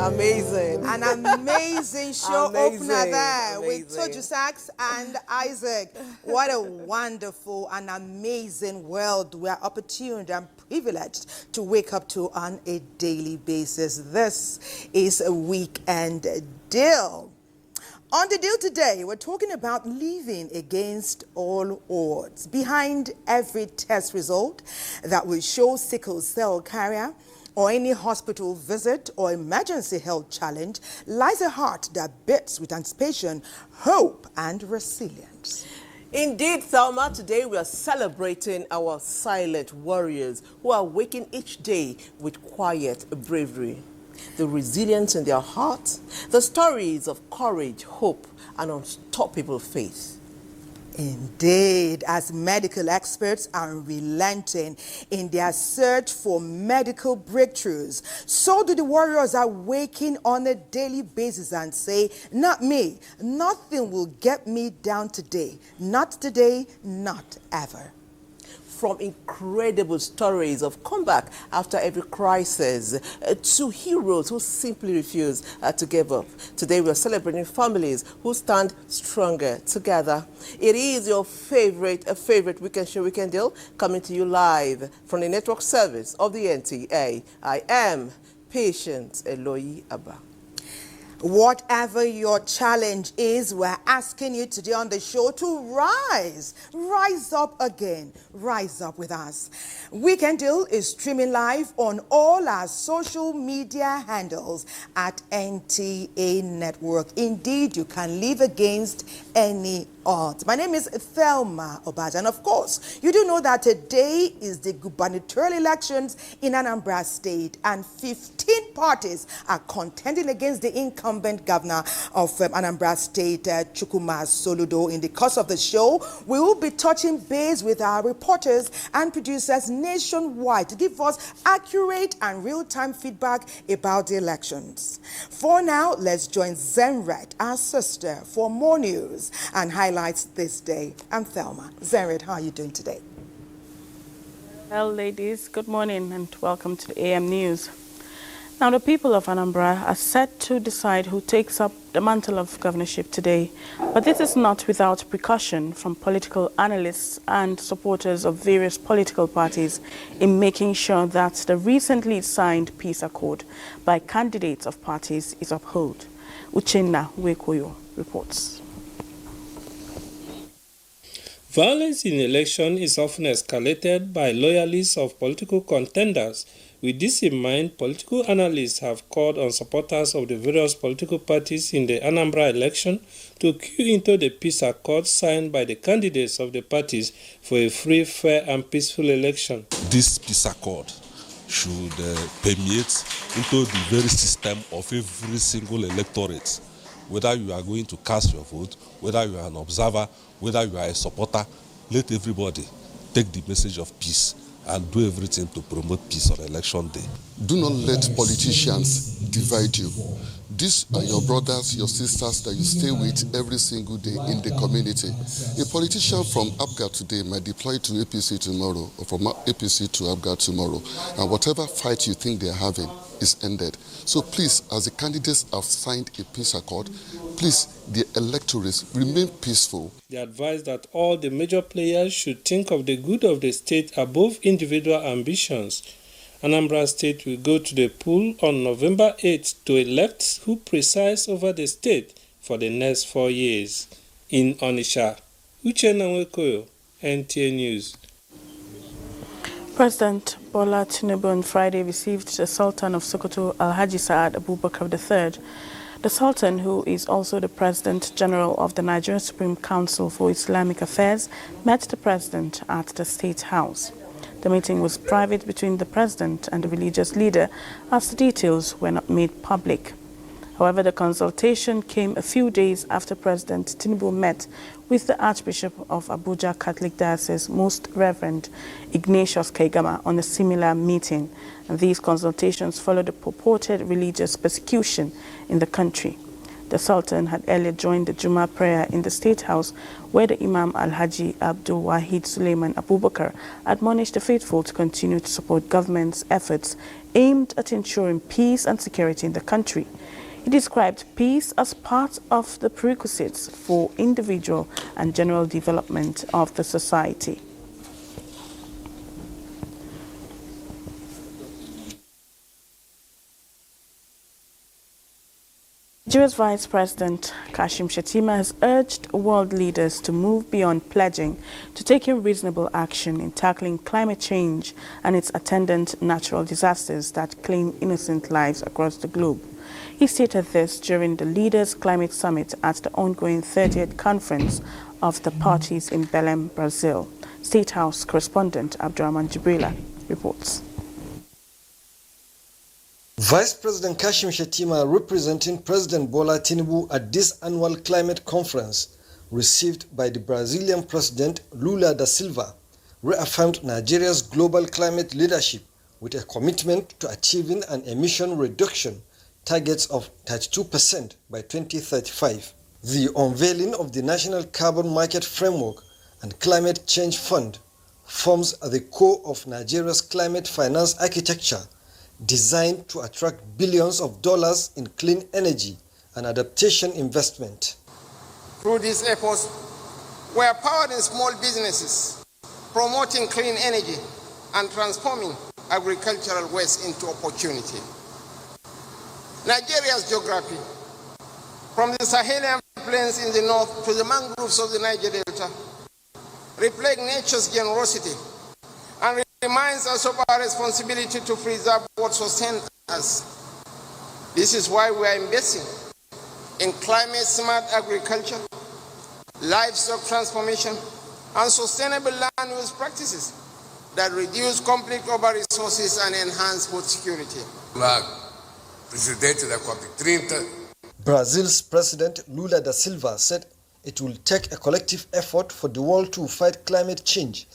Amazing. An amazing show opener there with Amazing. Toju Sachs and Isaac. What a wonderful and amazing world we are opportuned and privileged to wake up to on a daily basis. This is a weekend deal. On the deal today, we're talking about living against all odds. Behind every test result that will show sickle cell carrier or any hospital visit or emergency health challenge lies a heart that beats with anticipation, hope, and resilience. Indeed, Thelma, today we are celebrating our silent warriors who are waking each day with quiet bravery. The resilience in their hearts, the stories of courage, hope, and unstoppable faith. Indeed, as medical experts are relenting in their search for medical breakthroughs, so do the warriors are waking on a daily basis and say, not me, nothing will get me down today. Not today, not ever. From incredible stories of comeback after every crisis to heroes who simply refuse to give up. Today we are celebrating families who stand stronger together. It is your favorite weekend show, Weekend Deal, coming to you live from the network service of the NTA. I am Patience Eloyi Abba. Whatever your challenge is, we're asking you today on the show to rise up again, rise up with us. Weekend Deal is streaming live on all our social media handles at NTA Network. Indeed, you can live against any odds. My name is Thelma Obaja, and of course, you do know that today is the gubernatorial elections in Anambra State, and 15 parties are contending against the incumbent governor of Anambra State, Chukwuma Soludo. In the course of the show, we will be touching base with our reporters and producers nationwide to give us accurate and real-time feedback about the elections. For now, let's join Zenret, our sister, for more news and highlights this day. I'm Thelma. Zenret, how are you doing today? Well, ladies, good morning and welcome to the AM News. Now, the people of Anambra are set to decide who takes up the mantle of governorship today. But this is not without precaution from political analysts and supporters of various political parties in making sure that the recently signed peace accord by candidates of parties is upheld. Uchenna Wekoyo reports. Violence in election is often escalated by loyalists of political contenders. With this in mind, political analysts have called on supporters of the various political parties in the Anambra election to queue into the peace accord signed by the candidates of the parties for a free, fair and peaceful election. This peace accord should permeate into the very system of every single electorate. Whether you are going to cast your vote, whether you are an observer, whether you are a supporter, let everybody take the message of peace and do everything to promote peace on election day. Do not let politicians divide you. These are your brothers, your sisters that you stay with every single day in the community. A politician from APGA today might deploy to APC tomorrow, or from APC to APGA tomorrow, and whatever fight you think they're having is ended. So please, as the candidates have signed a peace accord, please, the electorates, remain peaceful. They advise that all the major players should think of the good of the state above individual ambitions. Anambra State will go to the poll on November 8th to elect who presides over the state for the next 4 years. In Onitsha, Uchenna Wekoyo, NTA News. President Bola Tinubu on Friday received the Sultan of Sokoto, Alhaji Saad Abubakar III. The Sultan, who is also the President General of the Nigerian Supreme Council for Islamic Affairs, met the President at the State House. The meeting was private between the President and the religious leader, as the details were not made public. However, the consultation came a few days after President Tinubu met with the Archbishop of Abuja Catholic Diocese, Most Reverend Ignatius Kaigama, on a similar meeting. And these consultations followed the purported religious persecution in the country. The Sultan had earlier joined the Juma prayer in the State House, where the Imam Alhaji Abdul Wahid Suleiman Abubakar admonished the faithful to continue to support government's efforts aimed at ensuring peace and security in the country. He described peace as part of the prerequisites for individual and general development of the society. Nigeria's Vice President Kashim Shettima has urged world leaders to move beyond pledging to taking reasonable action in tackling climate change and its attendant natural disasters that claim innocent lives across the globe. He stated this during the Leaders Climate Summit at the ongoing 30th Conference of the Parties in Belém, Brazil. State House correspondent Abdurrahman Jibrila reports. Vice President Kashim Shettima, representing President Bola Tinubu at this annual climate conference, received by the Brazilian President Lula da Silva, reaffirmed Nigeria's global climate leadership with a commitment to achieving an emission reduction targets of 32% by 2035. The unveiling of the National Carbon Market Framework and Climate Change Fund forms the core of Nigeria's climate finance architecture, designed to attract billions of dollars in clean energy and adaptation investment. Through these efforts, we are powering small businesses, promoting clean energy, and transforming agricultural waste into opportunity. Nigeria's geography, from the Sahelian plains in the north to the mangroves of the Niger Delta, reflect nature's generosity and reminds us of our responsibility to preserve what sustains us. This is why we are investing in climate-smart agriculture, livestock transformation, and sustainable land use practices that reduce conflict over resources and enhance food security. Brazil's President Lula da Silva said it will take a collective effort for the world to fight climate change,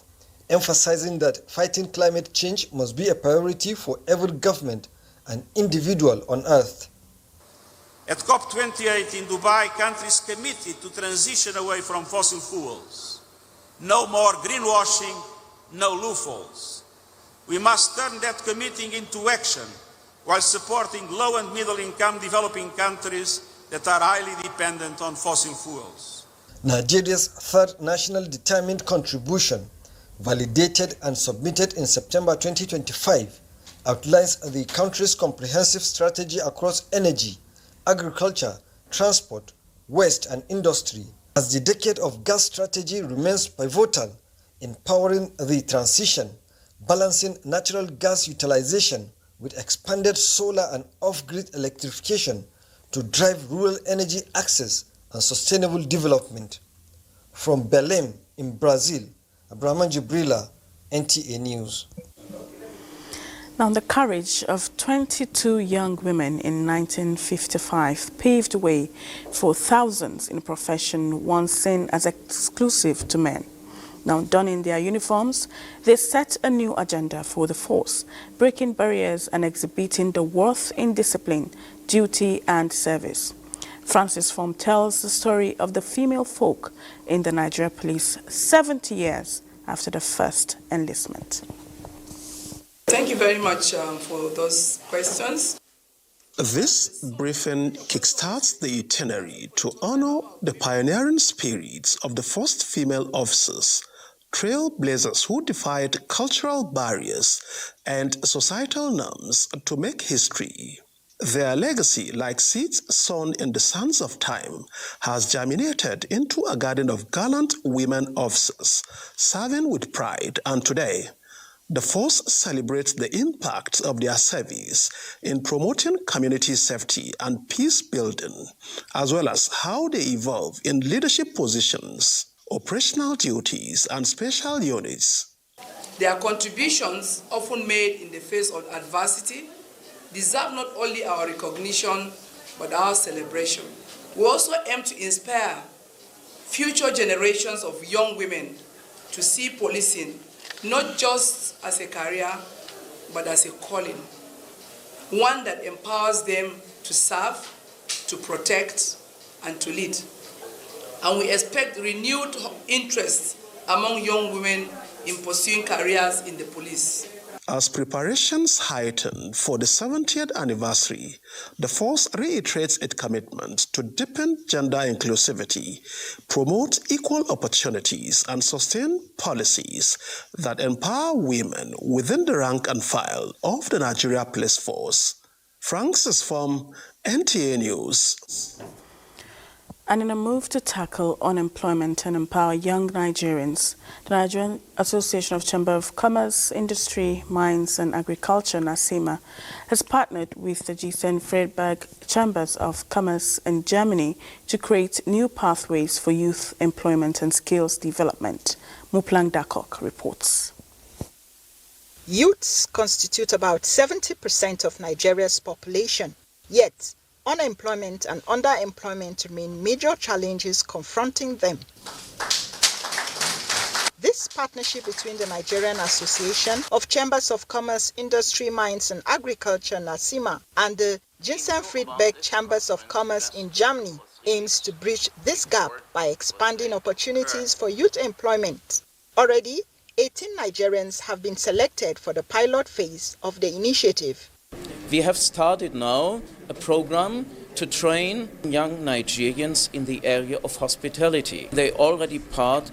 emphasizing that fighting climate change must be a priority for every government and individual on Earth. At COP28 in Dubai, countries committed to transition away from fossil fuels. No more greenwashing, no loopholes. We must turn that committing into action while supporting low and middle income developing countries that are highly dependent on fossil fuels. Nigeria's third national determined contribution, validated and submitted in September 2025, outlines the country's comprehensive strategy across energy, agriculture, transport, waste and industry, as the decade of gas strategy remains pivotal in powering the transition, balancing natural gas utilization with expanded solar and off-grid electrification to drive rural energy access and sustainable development. From Belém in Brazil, Abdurrahman Jibrila, NTA News. Now, the courage of 22 young women in 1955 paved the way for thousands in a profession once seen as exclusive to men. Now, donning their uniforms, they set a new agenda for the force, breaking barriers and exhibiting the worth in discipline, duty and service. Francis Form tells the story of the female folk in the Nigeria Police 70 years after the first enlistment. Thank you very much for those questions. This briefing kickstarts the itinerary to honor the pioneering spirits of the first female officers, trailblazers who defied cultural barriers and societal norms to make history. Their legacy, like seeds sown in the sands of time, has germinated into a garden of gallant women officers, serving with pride, and today, the force celebrates the impact of their service in promoting community safety and peace building, as well as how they evolve in leadership positions, operational duties, and special units. Their contributions, often made in the face of adversity, deserve not only our recognition, but our celebration. We also aim to inspire future generations of young women to see policing not just as a career, but as a calling, one that empowers them to serve, to protect, and to lead. And we expect renewed interest among young women in pursuing careers in the police. As preparations heighten for the 70th anniversary, the force reiterates its commitment to deepen gender inclusivity, promote equal opportunities, and sustain policies that empower women within the rank and file of the Nigeria Police Force. Francis from NTA News. And in a move to tackle unemployment and empower young Nigerians, the Nigerian Association of Chamber of Commerce, Industry, Mines and Agriculture, NACIMA, has partnered with the Gießen-Friedberg Chambers of Commerce in Germany to create new pathways for youth employment and skills development. Muplang Dakok reports. Youths constitute about 70% of Nigeria's population, yet unemployment and underemployment remain major challenges confronting them. This partnership between the Nigerian Association of Chambers of Commerce, Industry, Mines and Agriculture, NACIMA, and the Gießen-Friedberg Chambers of Commerce in Germany aims to bridge this gap by expanding opportunities for youth employment. Already, 18 Nigerians have been selected for the pilot phase of the initiative. We have started now a program to train young Nigerians in the area of hospitality. They already passed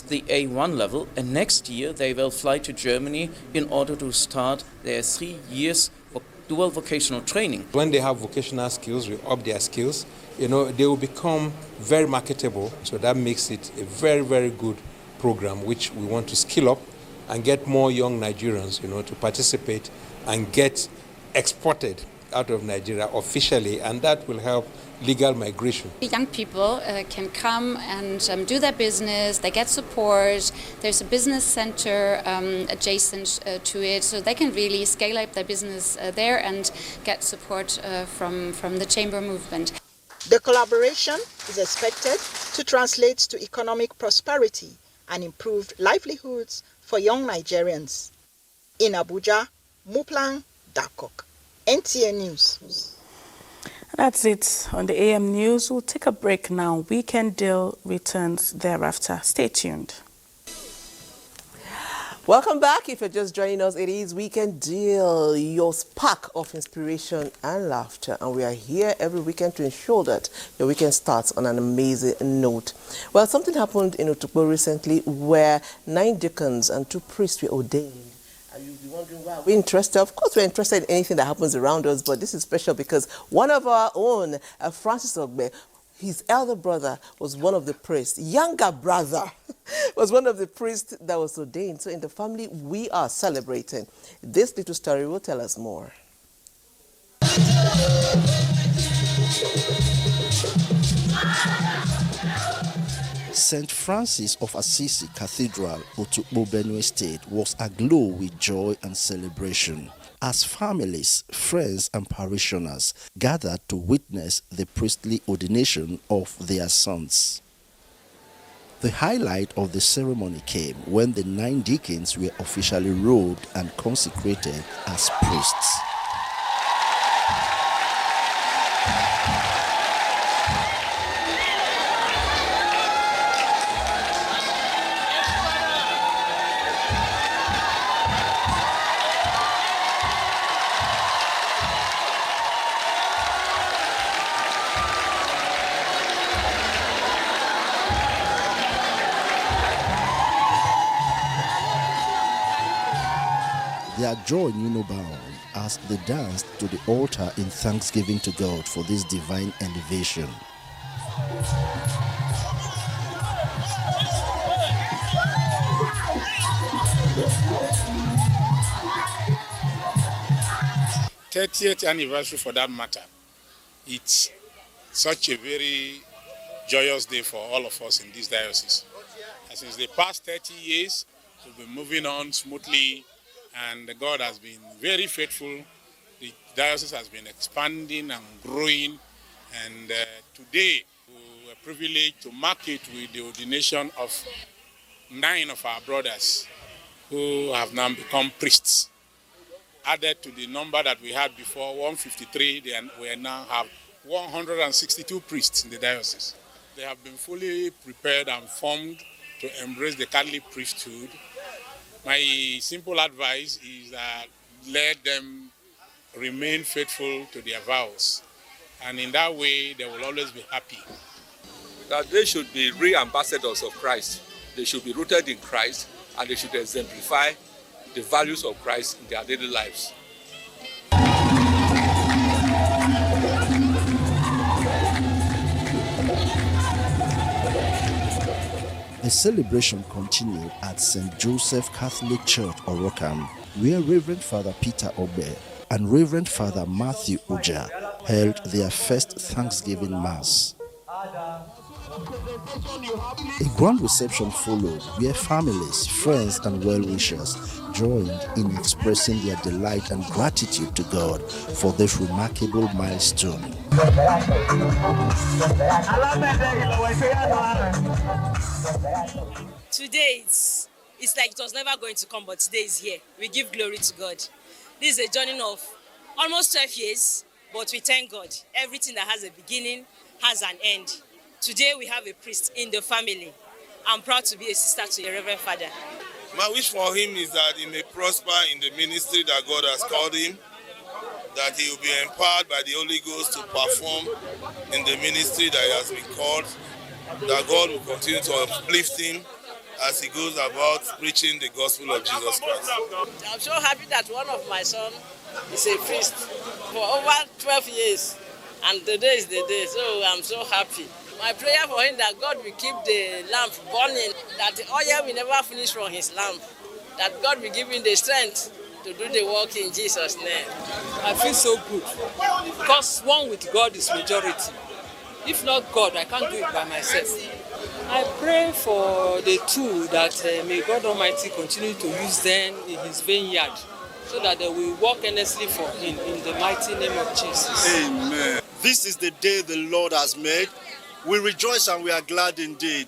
the A1 level, and next year they will fly to Germany in order to start their 3 years of dual vocational training. When they have vocational skills, we up their skills, they will become very marketable. So that makes it a very, very good program which we want to skill up and get more young Nigerians, to participate and get exported out of Nigeria officially, and that will help legal migration. Young people can come and do their business, they get support, there's a business center adjacent to it, so they can really scale up their business there and get support from the chamber movement. The collaboration is expected to translate to economic prosperity and improved livelihoods for young Nigerians. In Abuja, Muplang Dakok, NTA News. That's it on the AM News. We'll take a break now. Weekend Deal returns thereafter. Stay tuned. Welcome back. If you're just joining us, it is Weekend Deal, your spark of inspiration and laughter. And we are here every weekend to ensure that your weekend starts on an amazing note. Well, something happened in Otukpo recently where 9 deacons and 2 priests were ordained. And you'll be wondering why we're interested. Of course, we're interested in anything that happens around us, but this is special because one of our own, Francis Ogbe, his elder brother was one of the priests. Younger brother was one of the priests that was ordained. So in the family, we are celebrating. This little story will tell us more. St. Francis of Assisi Cathedral, Otukpo, Benue State, was aglow with joy and celebration as families, friends and parishioners gathered to witness the priestly ordination of their sons. The highlight of the ceremony came when the 9 deacons were officially robed and consecrated as priests. Their joy knew no bound as they danced to the altar in thanksgiving to God for this divine elevation. '30th anniversary for that matter. It's such a very joyous day for all of us in this diocese. And since the past 30 years, we've been moving on smoothly, and God has been very faithful. The diocese has been expanding and growing, and today we are privileged to mark it with the ordination of 9 of our brothers who have now become priests. Added to the number that we had before, 153, we now have 162 priests in the diocese. They have been fully prepared and formed to embrace the Catholic priesthood, My simple advice is that let them remain faithful to their vows. And in that way, they will always be happy. That they should be real ambassadors of Christ. They should be rooted in Christ, and they should exemplify the values of Christ in their daily lives. The celebration continued at St. Joseph Catholic Church, Orokam, where Reverend Father Peter Obe and Reverend Father Matthew Uja held their first Thanksgiving Mass. A grand reception followed where families, friends and well-wishers joined in expressing their delight and gratitude to God for this remarkable milestone. Today it's like it was never going to come, but today is here. We give glory to God. This is a journey of almost 12 years, but we thank God. Everything that has a beginning has an end. Today we have a priest in the family. I'm proud to be a sister to a Reverend Father. My wish for him is that he may prosper in the ministry that God has called him, that he will be empowered by the Holy Ghost to perform in the ministry that he has been called, that God will continue to uplift him as he goes about preaching the gospel of Jesus Christ. I'm so happy that one of my sons is a priest for over 12 years, and today is the day, so I'm so happy. My prayer for him that God will keep the lamp burning, that the oil will never finish from his lamp, that God will give him the strength to do the work in Jesus' name. I feel so good because one with God is majority. If not God, I can't do it by myself. I pray for the two that may God Almighty continue to use them in his vineyard so that they will work earnestly for him in the mighty name of Jesus. Amen. This is the day the Lord has made. We rejoice and we are glad indeed.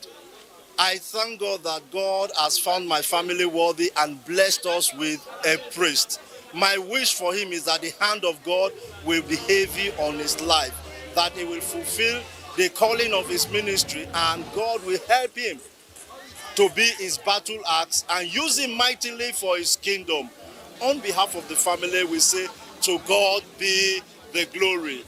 I thank God that God has found my family worthy and blessed us with a priest. My wish for him is that the hand of God will be heavy on his life, that he will fulfill the calling of his ministry, and God will help him to be his battle axe and use him mightily for his kingdom. On behalf of the family, we say, to God be the glory.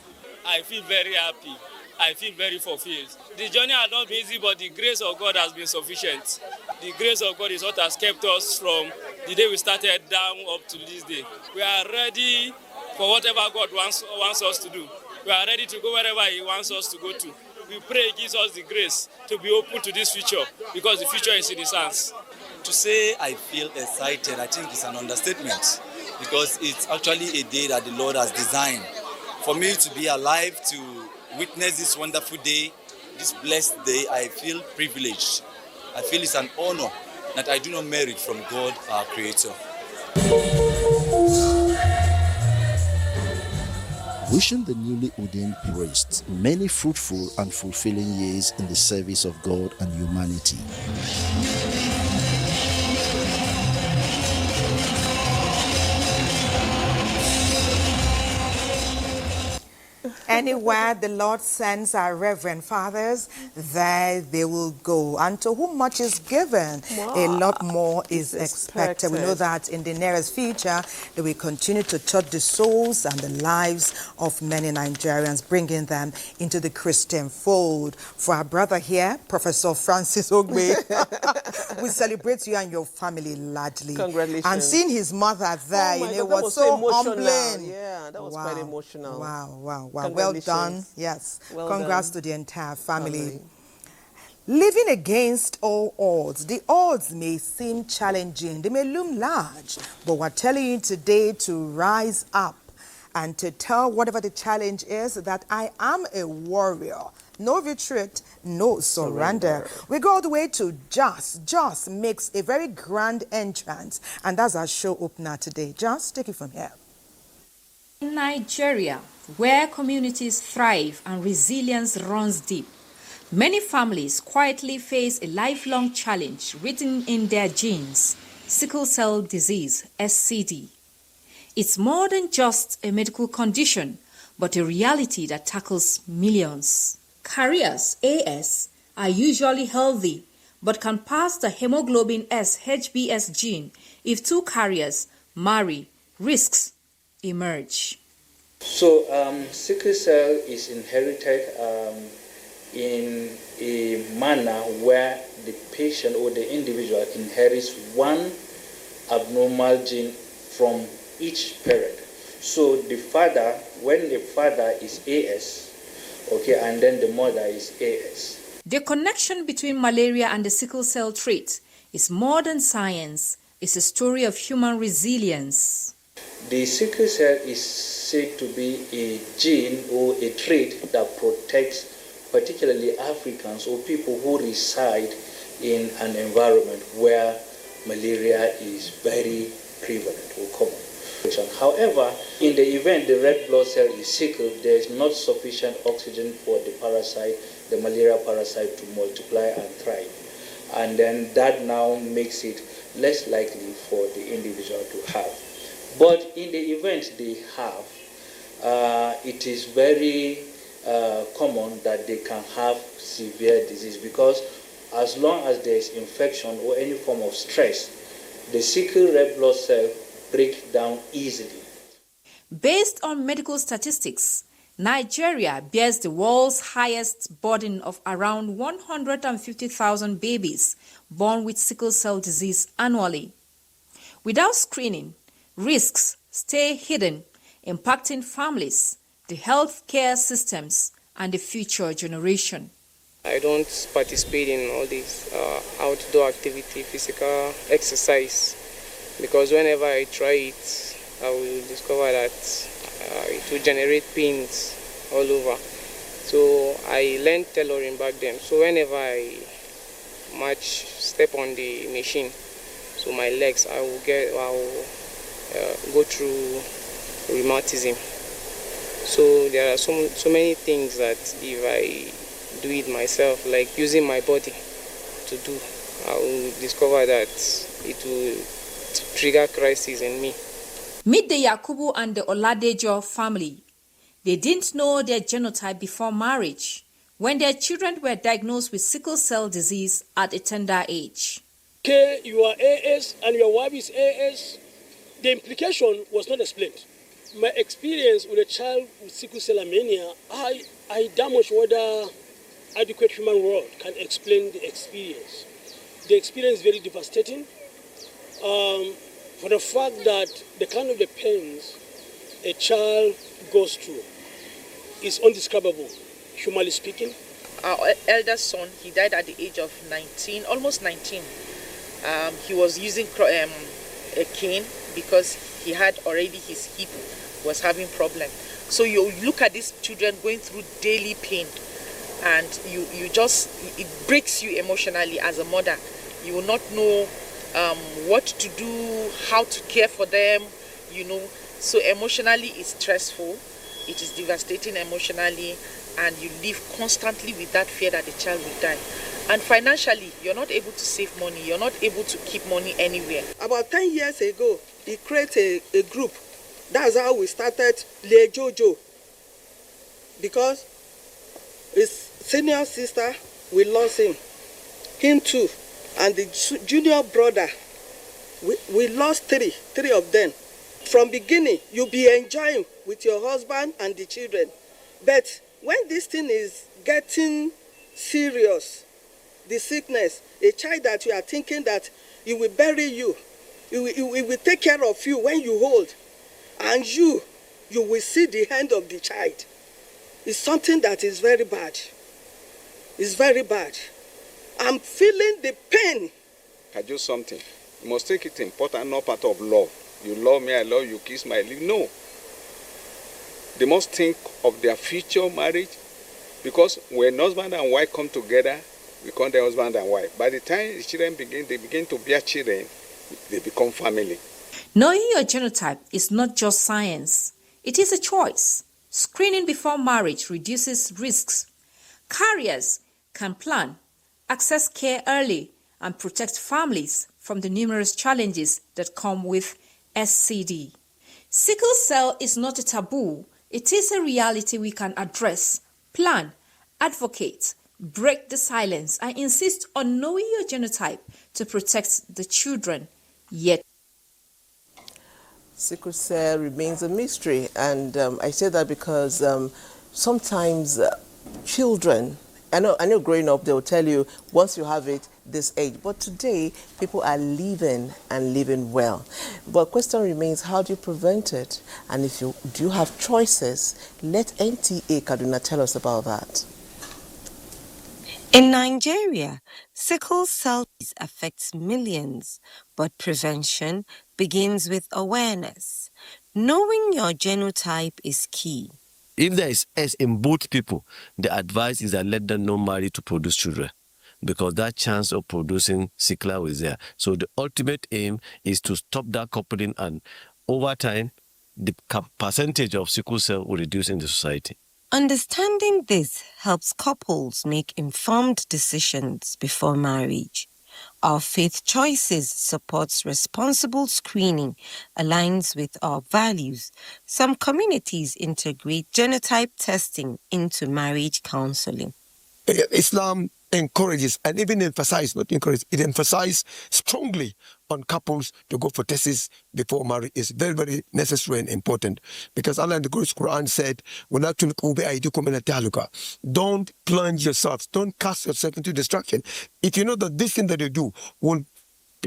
I feel very happy. I feel very fulfilled. The journey has not been easy, but the grace of God has been sufficient. The grace of God is what has kept us from the day we started down up to this day. We are ready for whatever God wants us to do. We are ready to go wherever he wants us to go to. We pray he gives us the grace to be open to this future, because the future is in his hands. To say I feel excited, I think it's an understatement, because it's actually a day that the Lord has designed. For me to be alive, to witness this wonderful day, this blessed day, I feel privileged. I feel it's an honor that I do not merit from God, our Creator. Wishing the newly ordained priests many fruitful and fulfilling years in the service of God and humanity. Anywhere the Lord sends our reverend fathers, there they will go. And to whom much is given, a lot more is expected. We know that in the nearest future, they will continue to touch the souls and the lives of many Nigerians, bringing them into the Christian fold. For our brother here, Professor Francis Ogbe, we celebrate you and your family largely. Congratulations. And seeing his mother there, you know, was so humbling. Yeah, that was quite emotional. Wow. Well done. Yes. Well Congrats done to the entire family. Living against all odds. The odds may seem challenging. They may loom large. But we're telling you today to rise up and to tell whatever the challenge is that I am a warrior. No retreat, no surrender. We go all the way to Jos. Jos makes a very grand entrance. And that's our show opener today. Jos, take it from here. In Nigeria, where communities thrive and resilience runs deep, many families quietly face a lifelong challenge written in their genes, sickle cell disease, SCD. It's more than just a medical condition, but a reality that tackles millions. Carriers, AS, are usually healthy, but can pass the hemoglobin S HbS gene if two carriers marry. Risks emerge. So sickle cell is inherited in a manner where the patient or the individual inherits one abnormal gene from each parent. So the father, when the father is AS, okay, and then the mother is AS. The connection between malaria and the sickle cell trait is more than science. It's a story of human resilience. The sickle cell is said to be a gene or a trait that protects particularly Africans or people who reside in an environment where malaria is very prevalent or common. However, in the event the red blood cell is sickled, there is not sufficient oxygen for the parasite, the malaria parasite, to multiply and thrive. And then that now makes it less likely for the individual to have. But in the event they have, it is very common that they can have severe disease, because as long as there is infection or any form of stress, the sickle red blood cell breaks down easily. Based on medical statistics, Nigeria bears the world's highest burden of around 150,000 babies born with sickle cell disease annually. Without screening, risks stay hidden, impacting families, the healthcare systems, and the future generation. I don't participate in all this outdoor activity, physical exercise, because whenever I try it, I will discover that it will generate pains all over. So I learned tailoring back then. So whenever I step on the machine, so my legs, I will go through rheumatism. So there are so many things that if I do it myself, like using my body to do, I will discover that it will trigger crisis in me. Meet the Yakubu and the Oladejo family. They didn't know their genotype before marriage, when their children were diagnosed with sickle cell disease at a tender age. Okay, you are AS and your wife is AS. The implication was not explained. My experience with a child with sickle cell anemia, I doubt much whether adequate human word can explain the experience. The experience is very devastating. For the fact that the kind of the pains a child goes through is indescribable, humanly speaking. Our eldest son, he died at the age of 19, almost 19. He was using a cane because he had already his hip was having problem. So you look at these children going through daily pain, and it breaks you emotionally as a mother. You will not know what to do, how to care for them, So emotionally it's stressful, it is devastating emotionally, and you live constantly with that fear that the child will die. And financially, you're not able to save money, you're not able to keep money anywhere. About 10 years ago, he created a group. That's how we started Le Jojo. Because his senior sister, we lost him too. And the junior brother, we lost three of them. From beginning, you'll be enjoying with your husband and the children. But when this thing is getting serious, the sickness, a child that you are thinking that he will bury you, he will take care of you when you hold, and you will see the end of the child. It's something that is very bad. It's very bad. I'm feeling the pain. I do something. You must take it important, not part of love. You love me, I love you, kiss my lips. No. They must think of their future marriage, because when husband and wife come together, we call them husband and wife. By the time the children begin to bear children, they become family. Knowing your genotype is not just science. It is a choice. Screening before marriage reduces risks. Carriers can plan, access care early, and protect families from the numerous challenges that come with SCD. Sickle cell is not a taboo. It is a reality we can address, plan, advocate, Break the silence and insist on knowing your genotype to protect the children. Yet, sickle cell remains a mystery, and I say that because sometimes children, I know growing up, they'll tell you once you have it, this age. But today, people are living and living well. But question remains, how do you prevent it? And if you do have choices, let NTA Kaduna tell us about that. In Nigeria, sickle cell disease affects millions, but prevention begins with awareness. Knowing your genotype is key. If there is S in both people, the advice is that let them not marry to produce children, because that chance of producing sickle is there. So the ultimate aim is to stop that coupling, and over time, the percentage of sickle cell will reduce in the society. Understanding this helps couples make informed decisions before marriage. Our Faith Choices supports responsible screening, aligns with our values. Some communities integrate genotype testing into marriage counseling. Islam encourages and even emphasizes, not encourages, it emphasizes strongly on couples to go for tests before marriage. Is very, very necessary and important, because Allah in the Quran said, don't plunge yourselves, don't cast yourself into destruction. If you know that this thing that you do will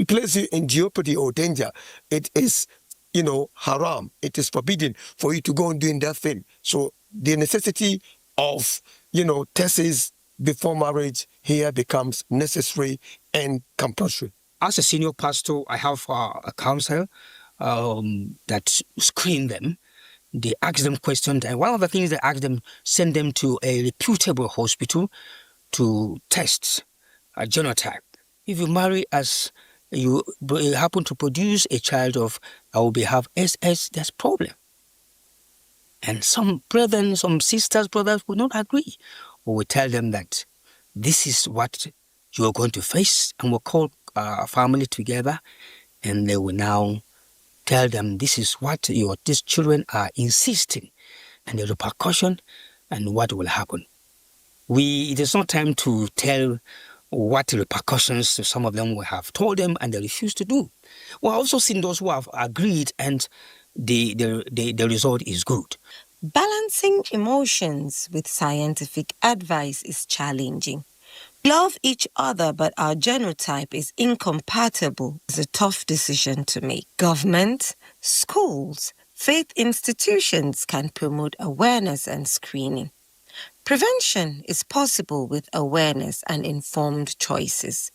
place you in jeopardy or danger, it is, haram. It is forbidden for you to go and doing that thing. So the necessity of, tests before marriage here becomes necessary and compulsory. As a senior pastor, I have a counsel that screen them. They ask them questions, and one of the things they ask them, send them to a reputable hospital to test a genotype. If you marry as you happen to produce a child of, I will have SS, there's problem. And some brethren, some sisters, brothers will not agree. Or we tell them that this is what you are going to face, and we'll call a family together, and they will now tell them this is what these children are insisting, and the repercussion and what will happen. It is not time to tell what the repercussions some of them will have told them and they refuse to do. We've also seen those who have agreed and the result is good. Balancing emotions with scientific advice is challenging. Love each other, but our genotype is incompatible. It's a tough decision to make. Government, schools, faith institutions can promote awareness and screening. Prevention is possible with awareness and informed choices.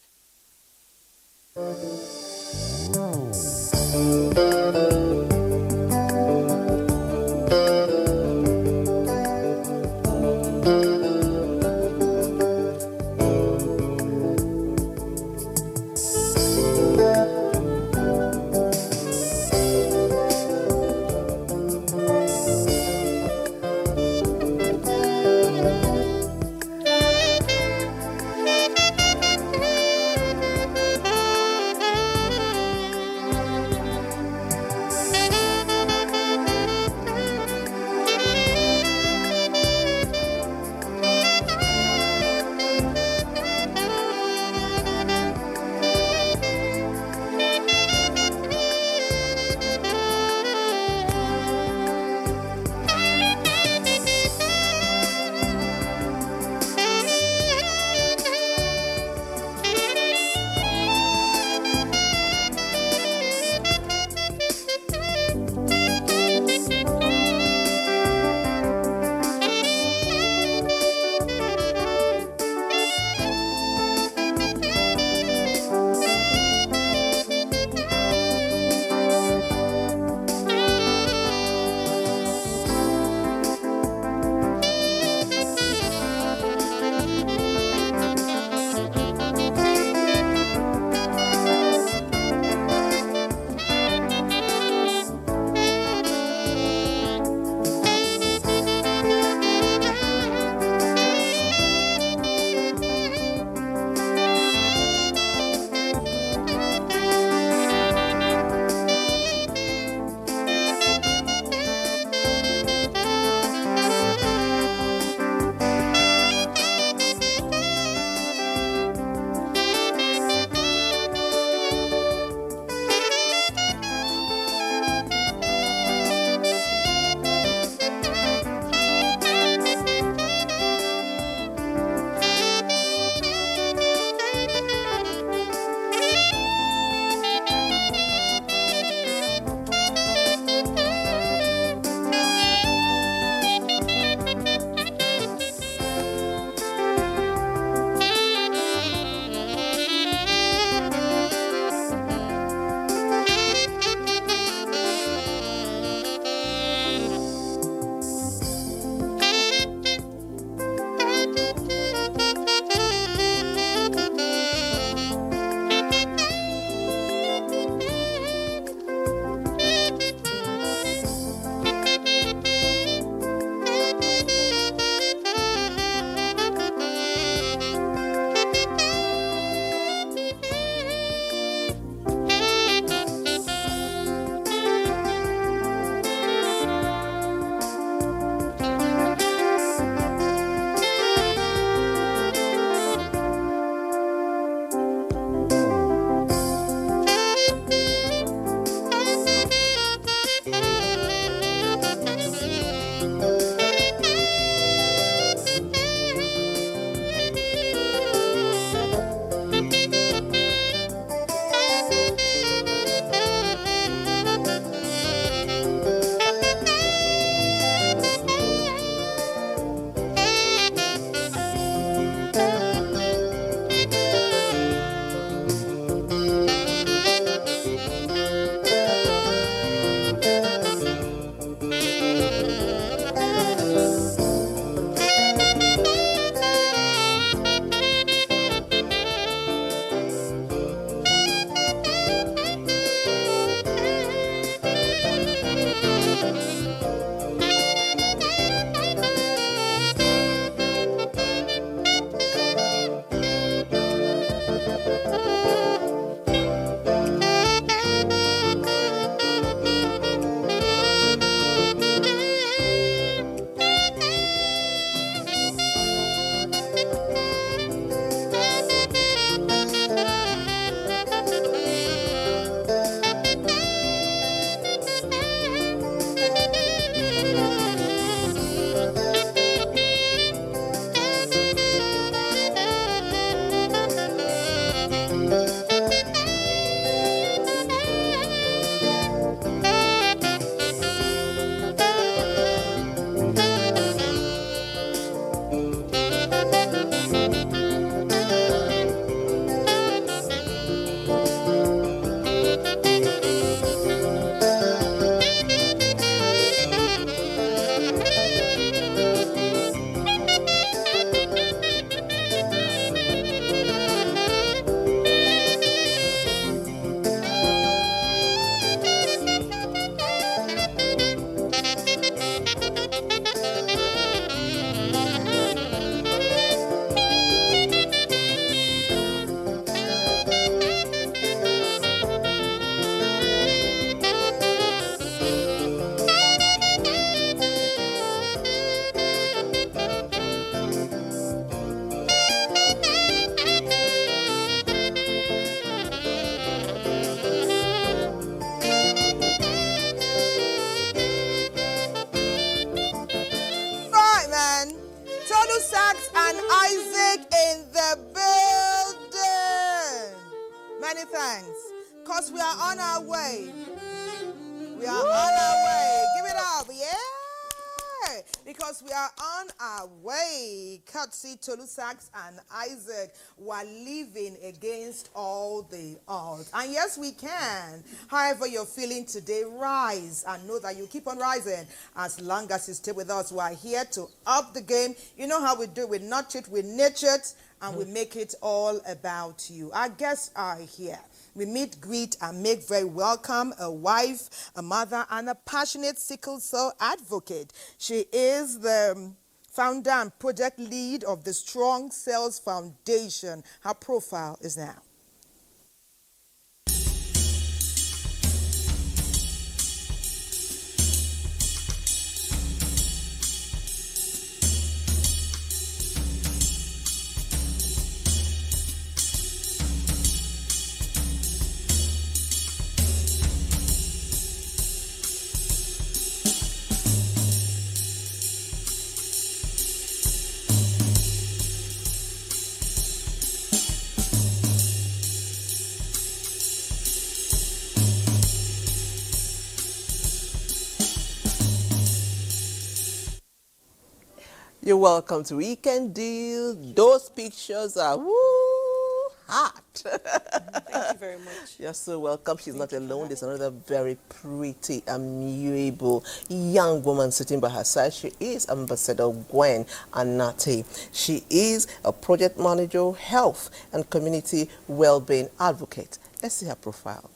Tolu Sachs and Isaac in the building. Many thanks. Because we are on our way. We are on our way. Give it up. Yeah. Because we are on our way. Courtesy Tolu Sachs and Isaac were living against all the odds. And yes, we can. However you're feeling today, rise and know that you keep on rising. As long as you stay with us, we are here to up the game. You know how we do it. We nurture it, we nurture it, and we make it all about you. Our guests are here. We meet, greet, and make very welcome a wife, a mother, and a passionate sickle cell advocate. She is the founder and project lead of the Strong Cells Foundation. Her profile is now. You're welcome to Weekend Deal. Those pictures are hot. Thank you very much. You're so welcome. She's not alone. There's another very pretty, amiable young woman sitting by her side. She is Ambassador Gwen Anate. She is a project manager, health and community well-being advocate. Let's see her profile.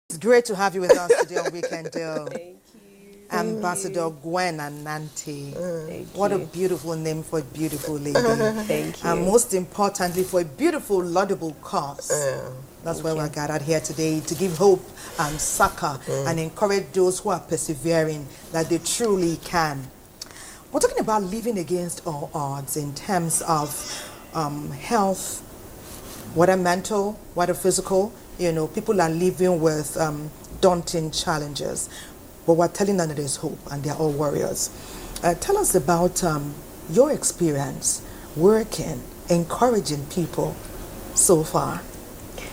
It's great to have you with us today on Weekend Deal. Thank you. Ambassador Gwen Anante. What a beautiful name for a beautiful lady. Thank you. And most importantly, for a beautiful, laudable cause. That's why we're gathered here today, to give hope and succor and encourage those who are persevering that they truly can. We're talking about living against all odds in terms of health, whether mental, whether physical. You know, people are living with daunting challenges, but we're telling them that there's hope and they're all warriors. Tell us about your experience working, encouraging people so far.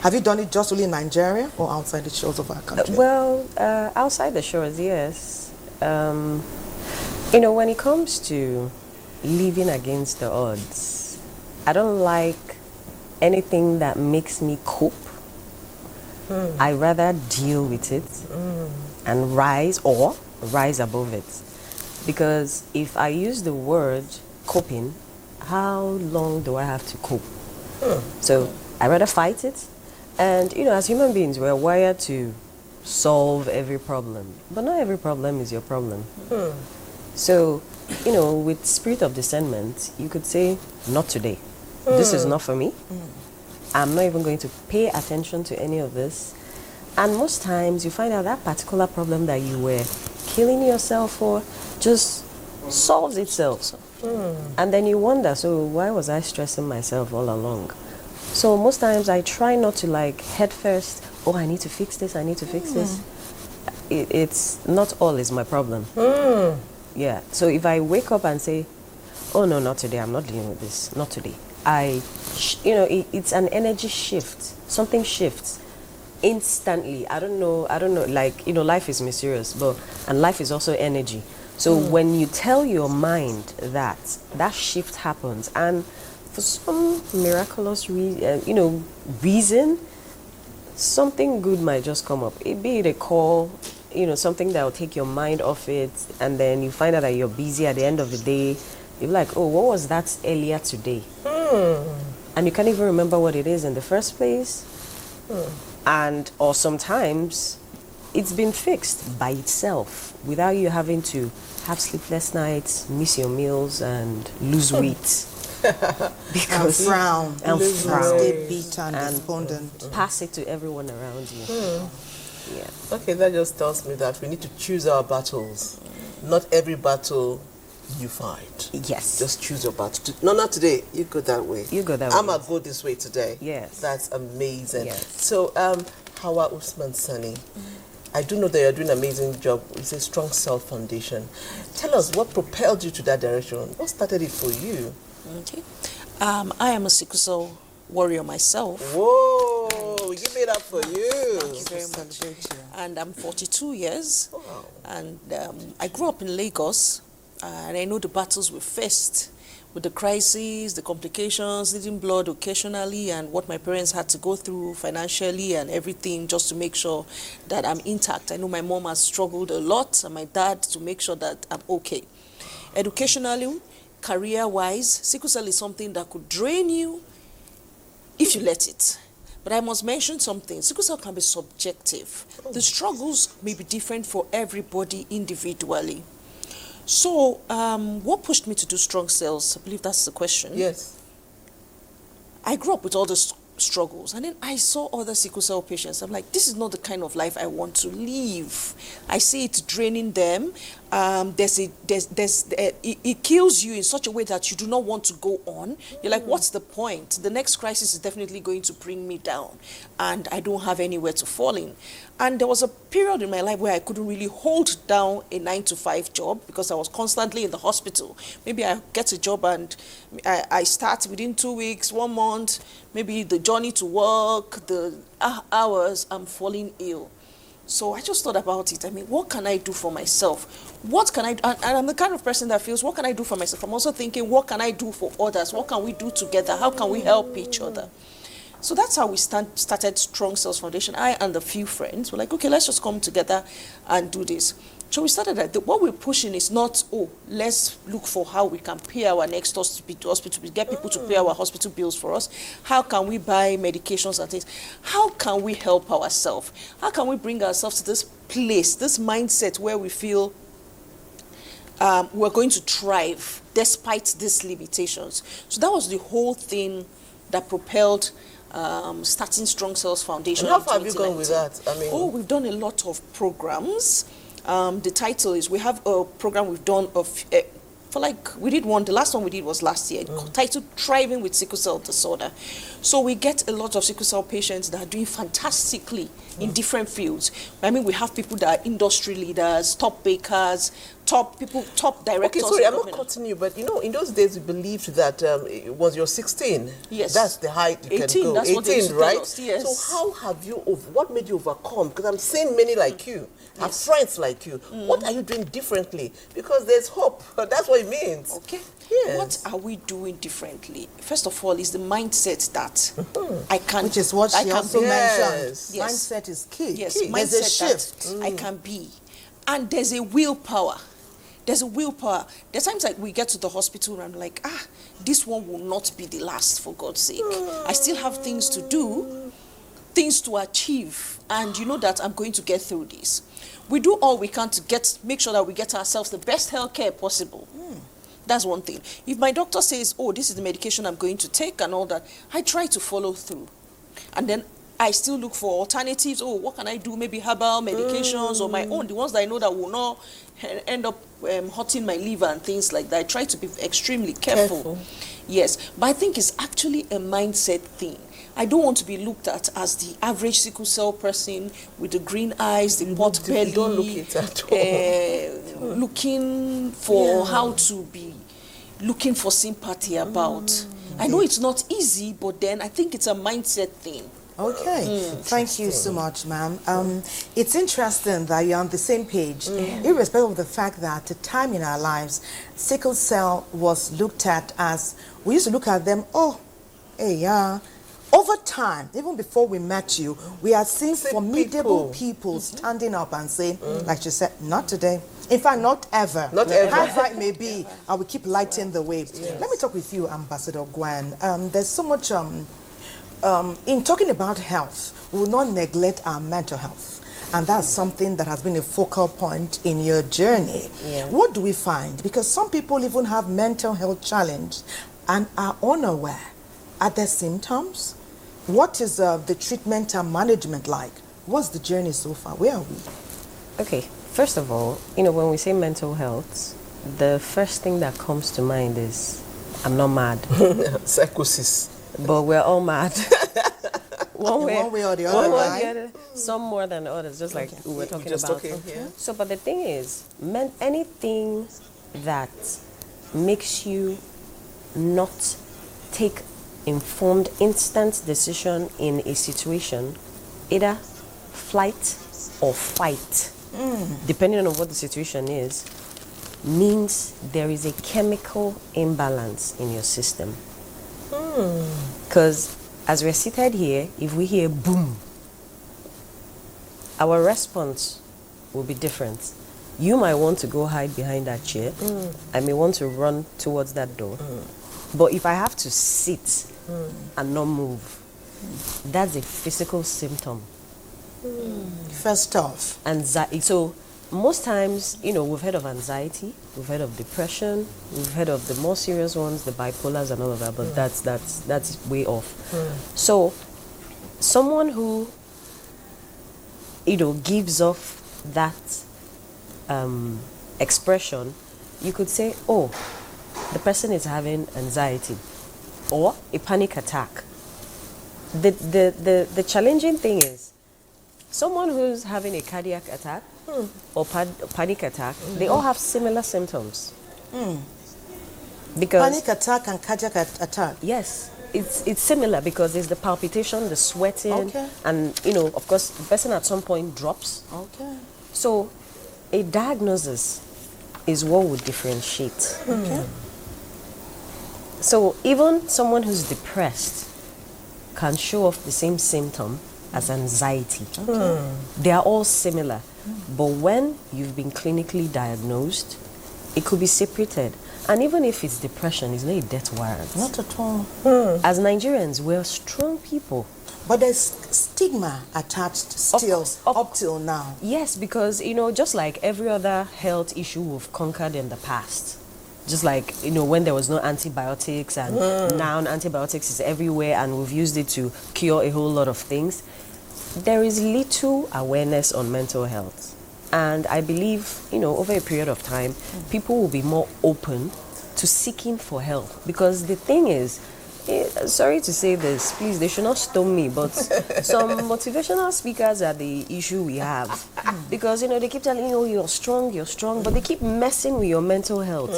Have you done it just only in Nigeria or outside the shores of our country? Well, outside the shores, yes. You know, when it comes to living against the odds, I don't like anything that makes me cope. I rather deal with it and rise above it. Because if I use the word coping, how long do I have to cope? So I rather fight it. And, you know, as human beings, we're wired to solve every problem. But not every problem is your problem. So, you know, with spirit of discernment, you could say, not today. This is not for me. I'm not even going to pay attention to any of this. And most times you find out that particular problem that you were killing yourself for just solves itself. And then you wonder, so why was I stressing myself all along? So most times I try not to like head first, oh, I need to fix this, I need to fix this. It's not all is my problem. Yeah, so if I wake up and say, oh no, not today, I'm not dealing with this, not today. You know, it's an energy shift. Something shifts instantly. I don't know, like, you know, life is mysterious, and life is also energy. So when you tell your mind that shift happens, and for some miraculous reason, something good might just come up. Be it a call, you know, something that will take your mind off it, and then you find out that you're busy at the end of the day. You're like, oh, what was that earlier today? and you can't even remember what it is in the first place. Or sometimes it's been fixed by itself without you having to have sleepless nights, miss your meals, and lose weight. Because frown, stay bitter and despondent. Pass it to everyone around you. Yeah. Okay, that just tells me that we need to choose our battles. Not every battle you fight. Yes. Just choose your battle. No, not today. You go that way. You go that way. I'm going to go this way today. Yes. That's amazing. Yes. So, Hawa Usman Sani, I do know that you're doing an amazing job. It's a Strong Self Foundation. Tell us what propelled you to that direction. What started it for you? Okay. I am a sickle cell warrior myself. Whoa! Give it up for you. Thank you very much. And I'm 42 years. Wow. And I grew up in Lagos. And I know the battles we faced with the crises, the complications, needing blood occasionally, and what my parents had to go through financially and everything just to make sure that I'm intact. I know my mom has struggled a lot, and my dad, to make sure that I'm okay. Educationally, career-wise, sickle cell is something that could drain you if you let it. But I must mention something. Sickle cell can be subjective. The struggles may be different for everybody individually. So, what pushed me to do Strong Cells? I believe that's the question. Yes. I grew up with all the struggles, and then I saw other sickle cell patients. I'm like, this is not the kind of life I want to live. I see it draining them. It kills you in such a way that you do not want to go on. You're like, what's the point? The next crisis is definitely going to bring me down, and I don't have anywhere to fall in. And there was a period in my life where I couldn't really hold down a 9-to-5 job because I was constantly in the hospital. Maybe I get a job and I start within 2 weeks, 1 month, maybe the journey to work, the hours, I'm falling ill. So I just thought about it. I mean, what can I do for myself? What can I do? And I'm the kind of person that feels, what can I do for myself? I'm also thinking, what can I do for others? What can we do together? How can we help each other? So that's how we started Strong Cells Foundation. I and a few friends were like, okay, let's just come together and do this. So we started that. What we're pushing is not, let's look for how we can pay our next hospital, we get people to pay our hospital bills for us. How can we buy medications and things? How can we help ourselves? How can we bring ourselves to this place, this mindset where we feel we're going to thrive despite these limitations? So that was the whole thing that propelled starting Strong Cells Foundation. And how far have you gone with that? I mean, we've done a lot of programs. The title is, we have a program we've done we did one, the last one we did was last year, titled Thriving with Sickle Cell Disorder. So we get a lot of sickle cell patients that are doing fantastically in different fields. I mean, we have people that are industry leaders, top bakers, top directors. Okay, sorry, I'm not cutting you, but you know, in those days we believed that it was your 16. Yes. That's the height you 18, can go. that's 18, what they used to right? tell us, yes. So how have you, what made you overcome? Because I'm seeing many like you, have friends like you. What are you doing differently? Because there's hope. That's what it means. Okay. Yes. What are we doing differently? First of all, is the mindset that I can. Which is what she also mentioned. Yes. Mindset is key. Yes, There's a shift. I can be. And there's a willpower. There's a willpower. There's times like we get to the hospital and I'm like, this one will not be the last, for God's sake. I still have things to do, things to achieve, and you know that I'm going to get through this. We do all we can to make sure that we get ourselves the best healthcare possible. That's one thing. If my doctor says, this is the medication I'm going to take and all that, I try to follow through. And then I still look for alternatives. What can I do? Maybe herbal medications or my own, the ones that I know that will not end up hurting my liver and things like that. I try to be extremely careful. Yes, but I think it's actually a mindset thing. I don't want to be looked at as the average sickle cell person with the green eyes, the pot belly, don't look it at all. Looking for how to be looking for sympathy about. I know it's not easy, but then I think it's a mindset thing. Okay, thank you so much, ma'am. It's interesting that you're on the same page, irrespective of the fact that at the time in our lives, sickle cell was looked at as, we used to look at them, over time, even before we met you, we are seeing formidable people standing up and saying, like you said, not today. In fact, not ever. Not ever. However it may be, I will keep lighting the way. Yes. Let me talk with you, Ambassador Gwen. There's so much, in talking about health, we will not neglect our mental health. And that's something that has been a focal point in your journey. Yeah. What do we find? Because some people even have mental health challenge and are unaware. Are there symptoms? What is the treatment and management like? What's the journey so far? Where are we? Okay, first of all, when we say mental health, the first thing that comes to mind is, I'm not mad. Psychosis. But we're all mad. One way or the other, right? Some more than others, just like we were talking about. Yeah. So, but the thing is, anything that makes you not take informed, instant decision in a situation, either flight or fight, depending on what the situation is, means there is a chemical imbalance in your system. Because as we're seated here, if we hear boom, our response will be different. You might want to go hide behind that chair. I may want to run towards that door. But if I have to sit and not move, that's a physical symptom. First off. Anxiety. So most times, we've heard of anxiety, we've heard of depression, we've heard of the more serious ones, the bipolars and all of that, but that's way off. So someone who, gives off that expression, you could say, oh, the person is having anxiety or a panic attack. The challenging thing is, someone who's having a cardiac attack or panic attack, they all have similar symptoms. Because panic attack and cardiac attack. Yes, it's similar because there's the palpitation, the sweating, and of course, the person at some point drops. Okay. So, a diagnosis is what would differentiate. Okay. So even someone who's depressed can show off the same symptom as anxiety. They are all similar. But when you've been clinically diagnosed, it could be separated. And even if it's depression, it's not a death warrant. Not at all. As Nigerians, we're strong people. But there's stigma attached still up till now. Yes, because, just like every other health issue we've conquered in the past, just like, when there was no antibiotics and now antibiotics is everywhere and we've used it to cure a whole lot of things, there is little awareness on mental health. And I believe, over a period of time, people will be more open to seeking for help. Because the thing is, sorry to say this, please, they should not stone me, but some motivational speakers are the issue we have. Because, they keep telling you, you're strong, but they keep messing with your mental health.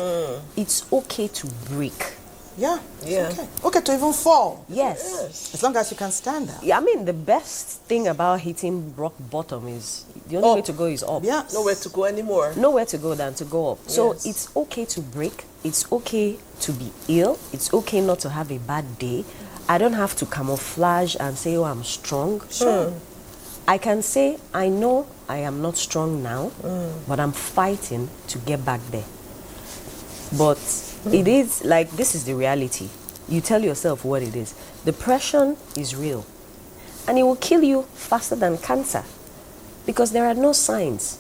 It's okay to break. Yeah. Okay to even fall. Yes. As long as you can stand up. Yeah, I mean, the best thing about hitting rock bottom is the only way to go is up. Yeah. Nowhere to go anymore. Nowhere to go than to go up. So it's okay to break. It's okay to be ill. It's okay not to have a bad day. I don't have to camouflage and say, oh, I'm strong. I can say, I know I am not strong now, but I'm fighting to get back there. But it is like, this is the reality. You tell yourself what it is. Depression is real. And it will kill you faster than cancer. Because there are no signs.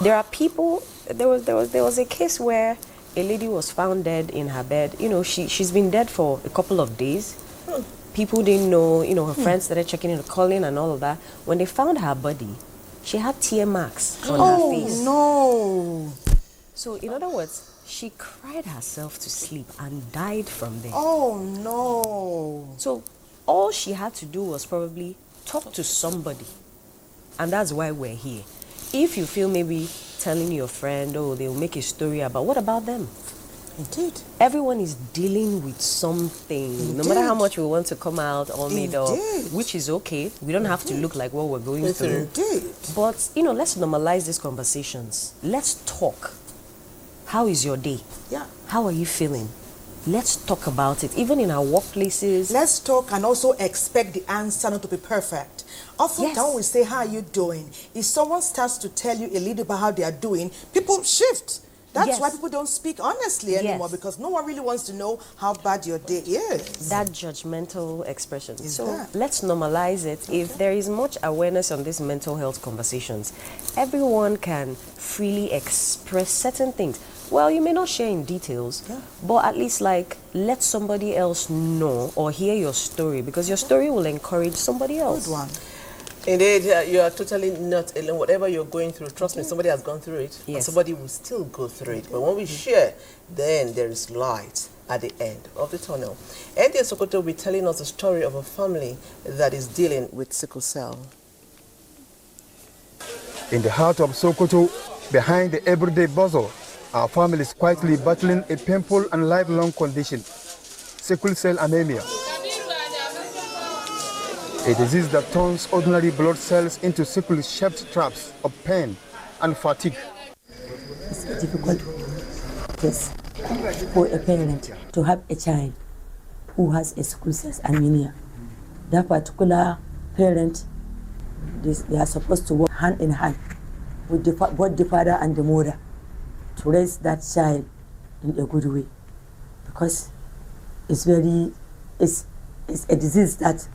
There are people, there was a case where a lady was found dead in her bed. She's been dead for a couple of days. People didn't know, her friends started checking in, calling and all of that. When they found her body, she had tear marks on her face. Oh, no. So, in other words, she cried herself to sleep and died from there. Oh, no. So, all she had to do was probably talk to somebody. And that's why we're here. If you feel maybe telling your friend, they'll make a story about, what about them? Indeed. Everyone is dealing with something. Indeed. No matter how much we want to come out all made up, Indeed. which is okay. We don't have to look like what we're going through. Indeed. But, let's normalize these conversations. Let's talk. How is your day? Yeah. How are you feeling? let's talk about it, even in our workplaces. Let's talk and also expect the answer not to be perfect. Often when we say, how are you doing? If someone starts to tell you a little about how they are doing, people shift. That's why people don't speak honestly anymore, because no one really wants to know how bad your day is. That judgmental expression. Let's normalize it. If there is much awareness on these mental health conversations, everyone can freely express certain things. Well, you may not share in details, but at least let somebody else know or hear your story, because your story will encourage somebody else. Good one. Indeed, you are totally not alone. Whatever you're going through, trust me, somebody has gone through it, and somebody will still go through it. But when we share, then there is light at the end of the tunnel. NTA Sokoto will be telling us the story of a family that is dealing with sickle cell. In the heart of Sokoto, behind the everyday bustle, our family is quietly battling a painful and lifelong condition, sickle cell anemia. A disease that turns ordinary blood cells into sickle-shaped traps of pain and fatigue. It's a difficult case for a parent to have a child who has a sickle cell anemia. That particular parent, they are supposed to work hand in hand with both the father and the mother to raise that child in a good way, because it's a disease that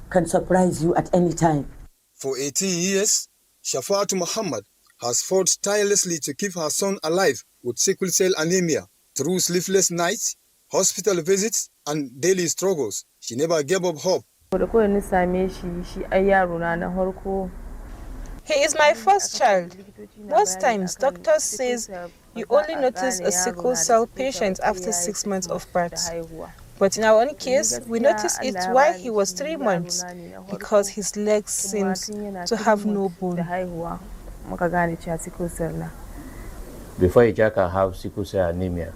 can surprise you at any time. For 18 years, Shafatu Muhammad has fought tirelessly to keep her son alive with sickle cell anemia. Through sleepless nights, hospital visits, and daily struggles, she never gave up hope. He is my first child. Most times, doctors says you only notice a sickle cell patient after 6 months of birth. But in our own case, we noticed it while he was 3 months, because his legs seemed to have no bone. Before a child can have sickle cell anemia,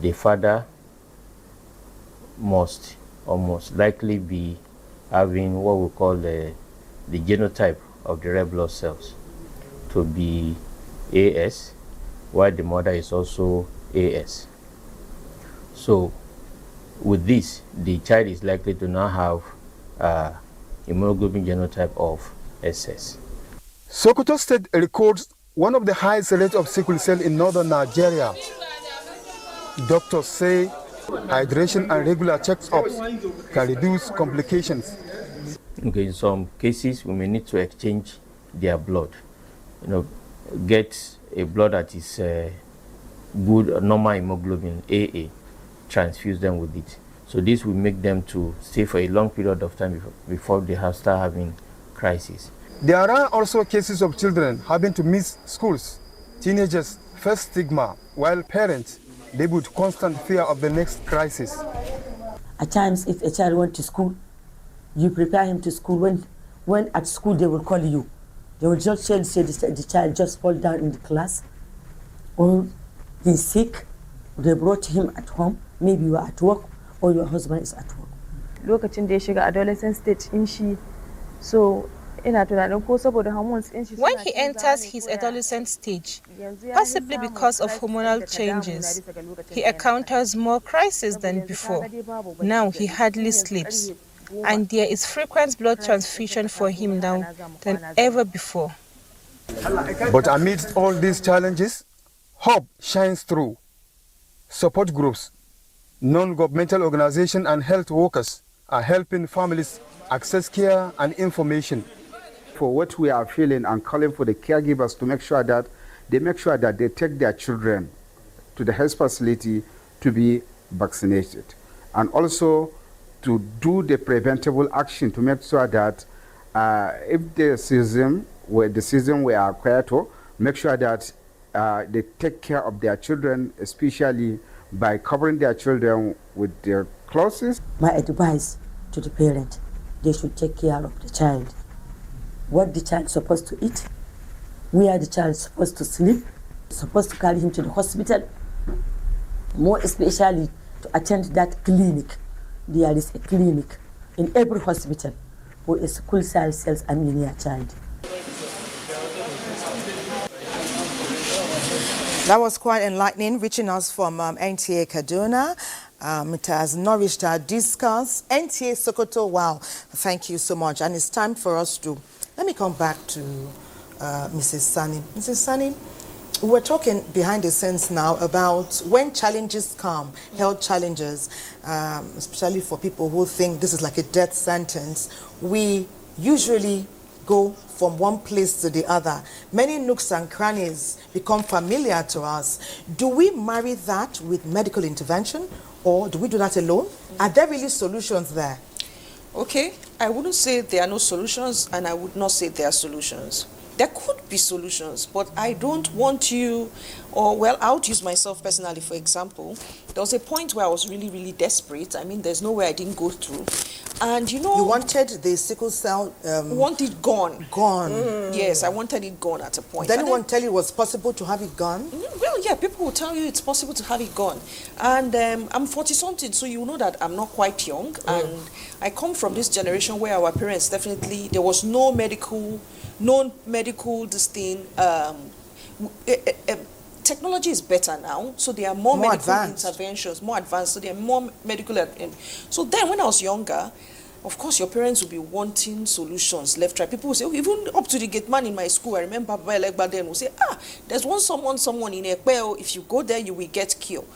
the father must or most likely be having what we call the genotype of the red blood cells to be AS, while the mother is also AS. So with this, the child is likely to now have hemoglobin genotype of SS. Sokoto State records one of the highest rates of sickle cell in northern Nigeria. Doctors say hydration and regular checkups can reduce complications. Okay, in some cases, we may need to exchange their blood. Get a blood that is good, normal hemoglobin, AA, transfuse them with it. So this will make them to stay for a long period of time before they start having crisis. There are also cases of children having to miss schools. Teenagers face stigma, while parents live with constant fear of the next crisis. At times, if a child went to school, you prepare him to school. When at school they will call you. They will just say the child just fall down in the class, or he's sick. They brought him at home. Maybe you are at work or your husband is at work. Lokacin da ya shiga adolescent stage in shi, so ina tunanin ko saboda hormones in shi. When he enters his adolescent stage, possibly because of hormonal changes, he encounters more crises than before. Now he hardly sleeps, and there is frequent blood transfusion for him now than ever before. But amidst all these challenges, hope shines through. Support groups, non-governmental organizations and health workers are helping families access care and information. For what we are feeling and calling for the caregivers to make sure that they take their children to the health facility to be vaccinated, and also to do the preventable action to make sure that if the season we are required to make sure that they take care of their children, especially by covering their children with their clothes. My advice to the parent, they should take care of the child. What the child is supposed to eat, where the child is supposed to sleep, supposed to carry him to the hospital, more especially to attend that clinic. There is a clinic in every hospital for a sickle cell anemia child. That was quite enlightening, reaching us from NTA Kaduna. It has nourished our discourse. NTA Sokoto, wow, thank you so much. And it's time for us to, let me come back to Mrs. Sani. Mrs. Sani, we're talking behind the scenes now about when challenges come, health challenges, especially for people who think this is like a death sentence. We usually go from one place to the other. Many nooks and crannies become familiar to us. Do we marry that with medical intervention, or do we do that alone? Are there really solutions there? Okay, I wouldn't say there are no solutions, and I would not say there are solutions. There could be solutions, but I don't want you, or well, I would use myself personally, for example. There was a point where I was really, really desperate. I mean, there's no way I didn't go through. And you know... You wanted the sickle cell... want it gone. Gone. Yes, I wanted it gone at a point. Did anyone tell you it was possible to have it gone? Well, yeah, people will tell you it's possible to have it gone. And I'm 40-something, so you know that I'm not quite young. And I come from this generation where our parents definitely... There was no medical this thing. Technology is better now, so there are more medical interventions, more advanced, so there are more medical. So then when I was younger, of course your parents would be wanting solutions left, right. People would say, oh, even up to the gate man in my school, I remember back then would say, there's someone in Ekpeo, if you go there, you will get killed.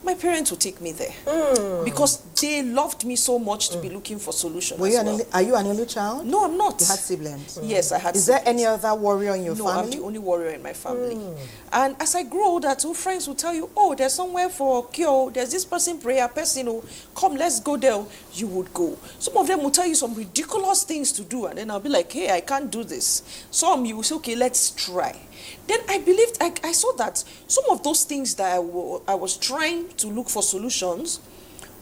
My parents would take me there because they loved me so much to be looking for solutions. Are you an only child? No, I'm not. You had siblings? Yes, I had siblings. Is there any other warrior in your family? No, I'm the only warrior in my family. And as I grow older, two friends will tell you, oh, there's somewhere for cure. There's this person, prayer person, oh, come, let's go there. You would go. Some of them will tell you some ridiculous things to do, and then I'll be like, hey, I can't do this. Some you will say, okay, let's try. Then I believed, I saw that some of those things that I was trying to look for solutions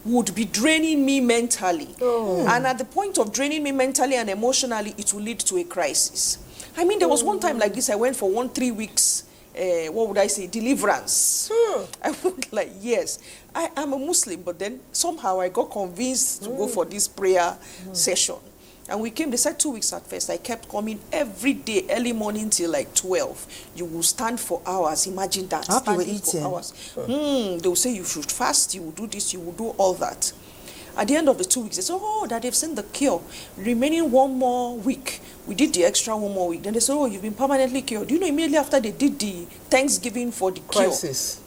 would be draining me mentally. And at the point of draining me mentally and emotionally, it will lead to a crisis. I mean, there was one time like this, I went for 3 weeks, deliverance. I went like, yes, I am a Muslim, but then somehow I got convinced to go for this prayer session. And we came, they said 2 weeks at first. I kept coming every day, early morning till like 12. You will stand for hours. Imagine that. Standing for hours. They will say you should fast, you will do this, you will do all that. At the end of the 2 weeks, they said, oh, that they've seen the cure. Remaining 1 more week. We did the extra 1 more week. Then they said, oh, you've been permanently cured. Do you know, immediately after they did the Thanksgiving for the crisis.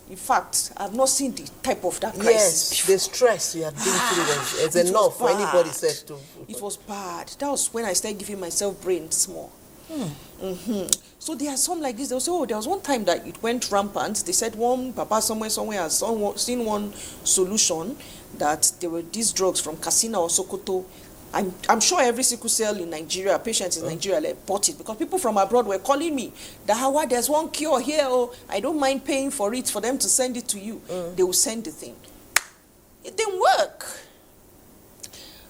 In fact, I've not seen the type of that crisis. Yes, the stress you have been through is enough for anybody says to. It was bad. That was when I started giving myself brain small. So there are some like this. They'll say, oh, there was one time that it went rampant. They said one papa somewhere has seen one solution that there were these drugs from Katsina or Sokoto. I'm sure every sickle cell in Nigeria, patients in Nigeria bought it because people from abroad were calling me that Hawa, there's one cure here, oh, I don't mind paying for it for them to send it to you. They will send the thing. It didn't work.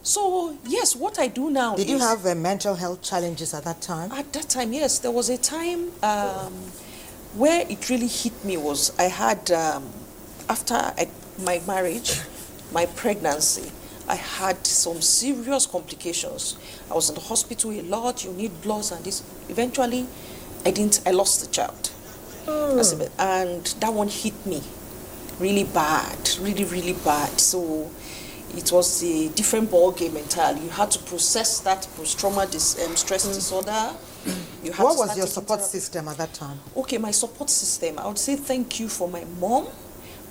So, yes, what I do now Did you have mental health challenges at that time? At that time, yes. There was a time where it really hit me was I had, after my marriage, my pregnancy, I had some serious complications. I was in the hospital a lot, you need bloods and this. Eventually, I lost the child. And that one hit me really bad, really, really bad. So it was a different ball game entirely. You had to process that post-trauma stress disorder. What was your support system at that time? Okay, my support system, I would say thank you for my mom,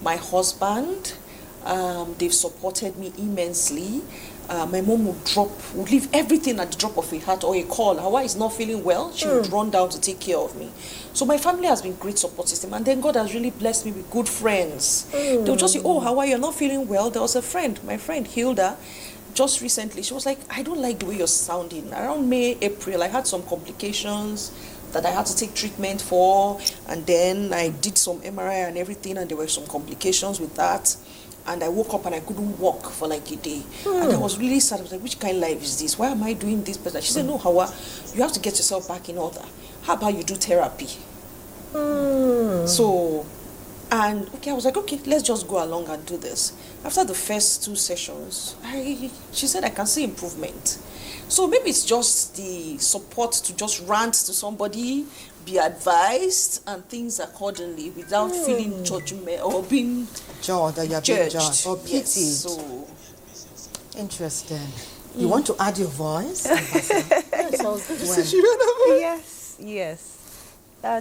my husband. They've supported me immensely. My mom would leave everything at the drop of a hat or a call. Hawa is not feeling well. She would run down to take care of me. So my family has been great support system. And then God has really blessed me with good friends. They'll just say, oh, Hawa, you're not feeling well. There was a friend, my friend Hilda, just recently. She was like, I don't like the way you're sounding. Around May, April, I had some complications that I had to take treatment for. And then I did some MRI and everything. And there were some complications with that. And I woke up and I couldn't walk for like a day. And I was really sad. I was like, which kind of life is this? Why am I doing this? But she said, no, Hawa, you have to get yourself back in order. How about you do therapy? So, and okay, I was like, okay, let's just go along and do this. After the first 2 sessions, she said I can see improvement. So maybe it's just the support to just rant to somebody, be advised and things accordingly without feeling judgment or being judged, that you're being judged judged or pitied. Yes, so interesting. You want to add your voice? Yes.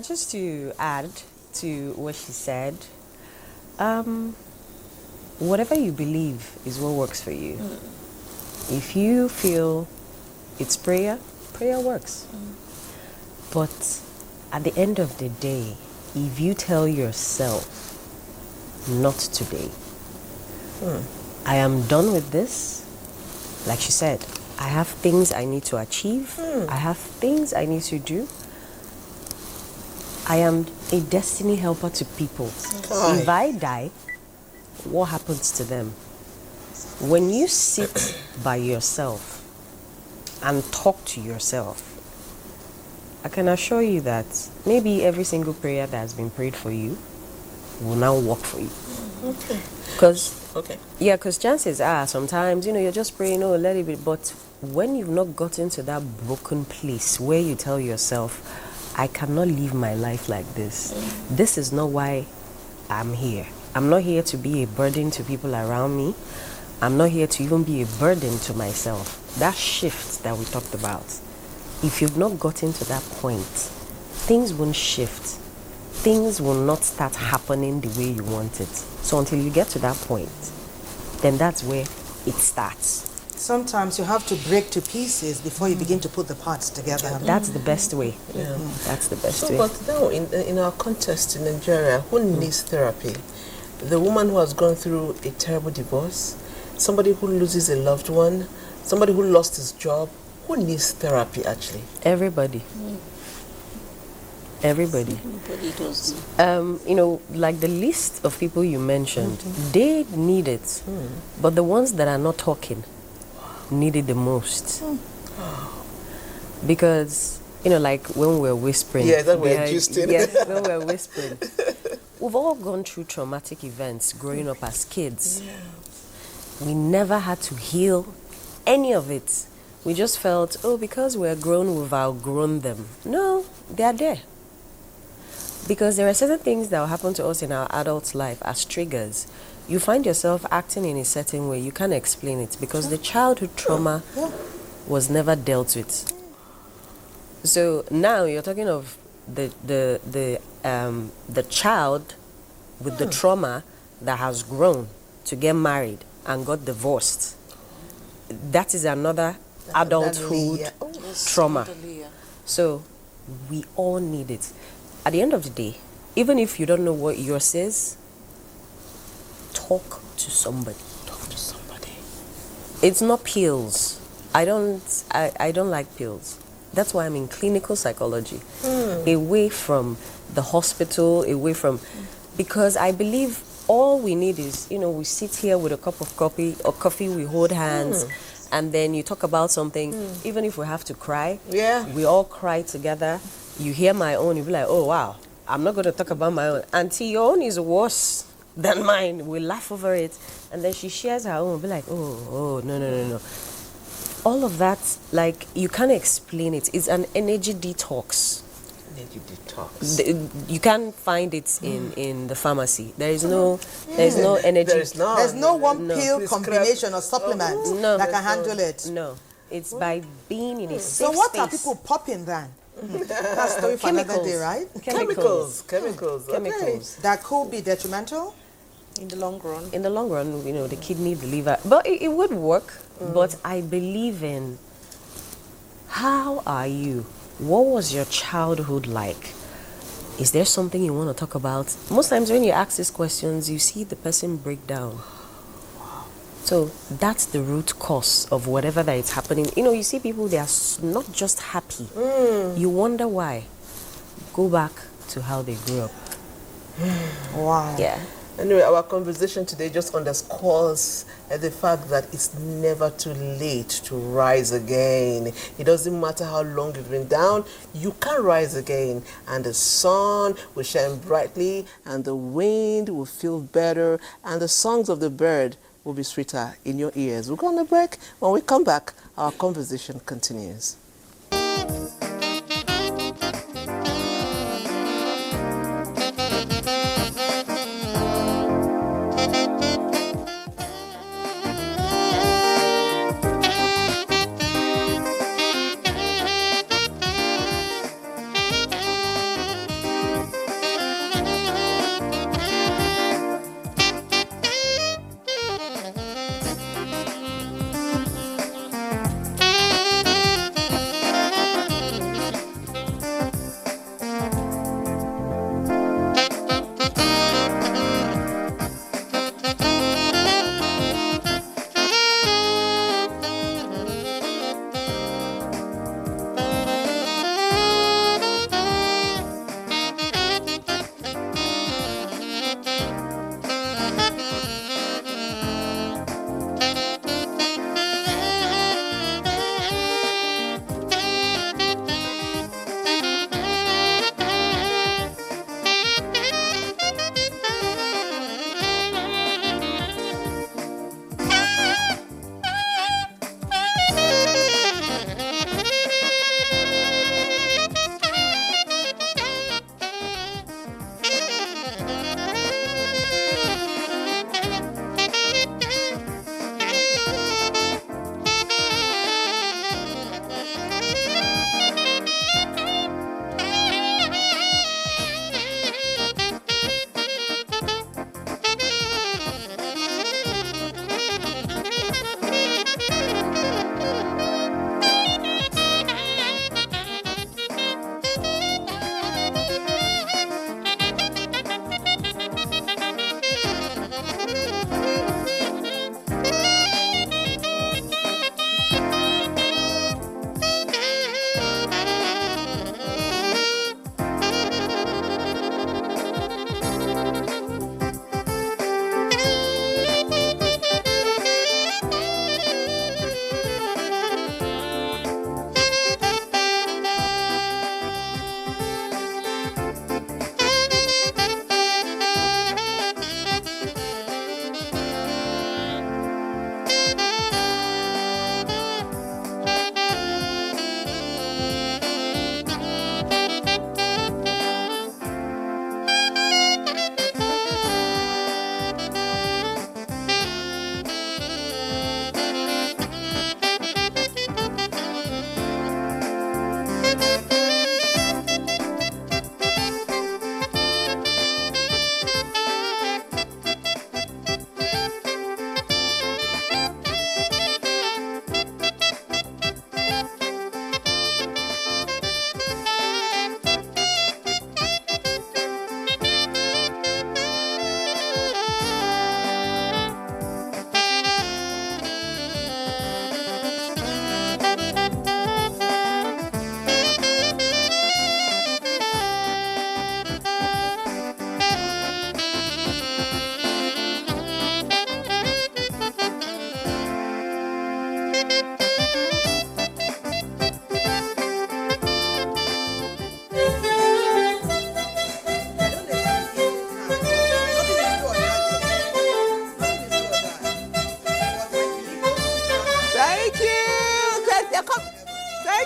Just to add to what she said, whatever you believe is what works for you. If you feel it's prayer works. But at the end of the day, if you tell yourself, not today, I am done with this, like she said, I have things I need to achieve, I have things I need to do. I am a destiny helper to people. If I die, what happens to them? When you sit by yourself and talk to yourself, I can assure you that maybe every single prayer that has been prayed for you will now work for you. Because chances are sometimes, you're just praying, let it be. But when you've not gotten to that broken place where you tell yourself, I cannot live my life like this. This is not why I'm here. I'm not here to be a burden to people around me. I'm not here to even be a burden to myself. That shift that we talked about, if you've not gotten to that point, things won't shift. Things will not start happening the way you want it. So until you get to that point, then that's where it starts. Sometimes you have to break to pieces before you begin to put the parts together. That's the best way. Yeah. That's the best way. But now, in our context in Nigeria, who needs therapy? The woman who has gone through a terrible divorce, somebody who loses a loved one, somebody who lost his job, who needs therapy actually? Everybody. Everybody does. Like the list of people you mentioned, they need it. But the ones that are not talking need it the most. Because, like when we're whispering. Yeah, that we're gisting. Yes, when we're whispering. We've all gone through traumatic events growing up as kids. Yeah. We never had to heal any of it. We just felt, because we're grown, we've outgrown them. No, they are there. Because there are certain things that will happen to us in our adult life as triggers. You find yourself acting in a certain way. You can't explain it because the childhood trauma was never dealt with. So now you're talking of the child with the trauma that has grown to get married and got divorced. That is another adulthood trauma. So we all need it. At the end of the day, even if you don't know what yours is, talk to somebody. It's not pills. I don't like pills. That's why I'm in clinical psychology. Away from the hospital, because I believe all we need is, we sit here with a cup of coffee, we hold hands, and then you talk about something, even if we have to cry, we all cry together. You hear my own, you'll be like, oh wow, I'm not going to talk about my own. Auntie, your own is worse than mine. We laugh over it. And then she shares her own, we'll be like, oh, no. All of that, you can't explain it. It's an energy detox. You can't find it in the pharmacy. There is no energy. There's no one pill combination or supplement that can handle it. No, it's by being in a safe So what space. are people popping then? That's story for another day, right? Chemicals. That could be detrimental in the long run. In the long run, the kidney, the liver, but it would work. But I believe in, how are you? What was your childhood like? Is there something you want to talk about? Most times when you ask these questions, you see the person break down. So that's the root cause of whatever that is happening. You see people, they are not just happy. You wonder why. Go back to how they grew up. Wow. Yeah. Anyway, our conversation today just underscores the fact that it's never too late to rise again. It doesn't matter how long you've been down, you can rise again. And the sun will shine brightly, and the wind will feel better, and the songs of the bird will be sweeter in your ears. We'll go on a break. When we come back, our conversation continues.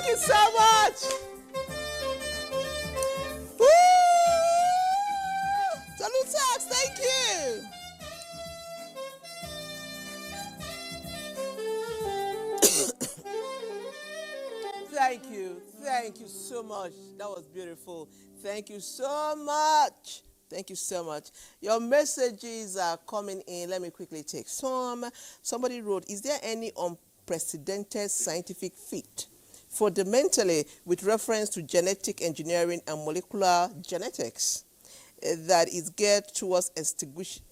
you so much. Woo! Salutax, thank you. Thank you so much. That was beautiful. Thank you so much. Thank you so much. Your messages are coming in. Let me quickly take some. Somebody wrote, is there any unprecedented scientific feat fundamentally with reference to genetic engineering and molecular genetics that is geared towards extinguishing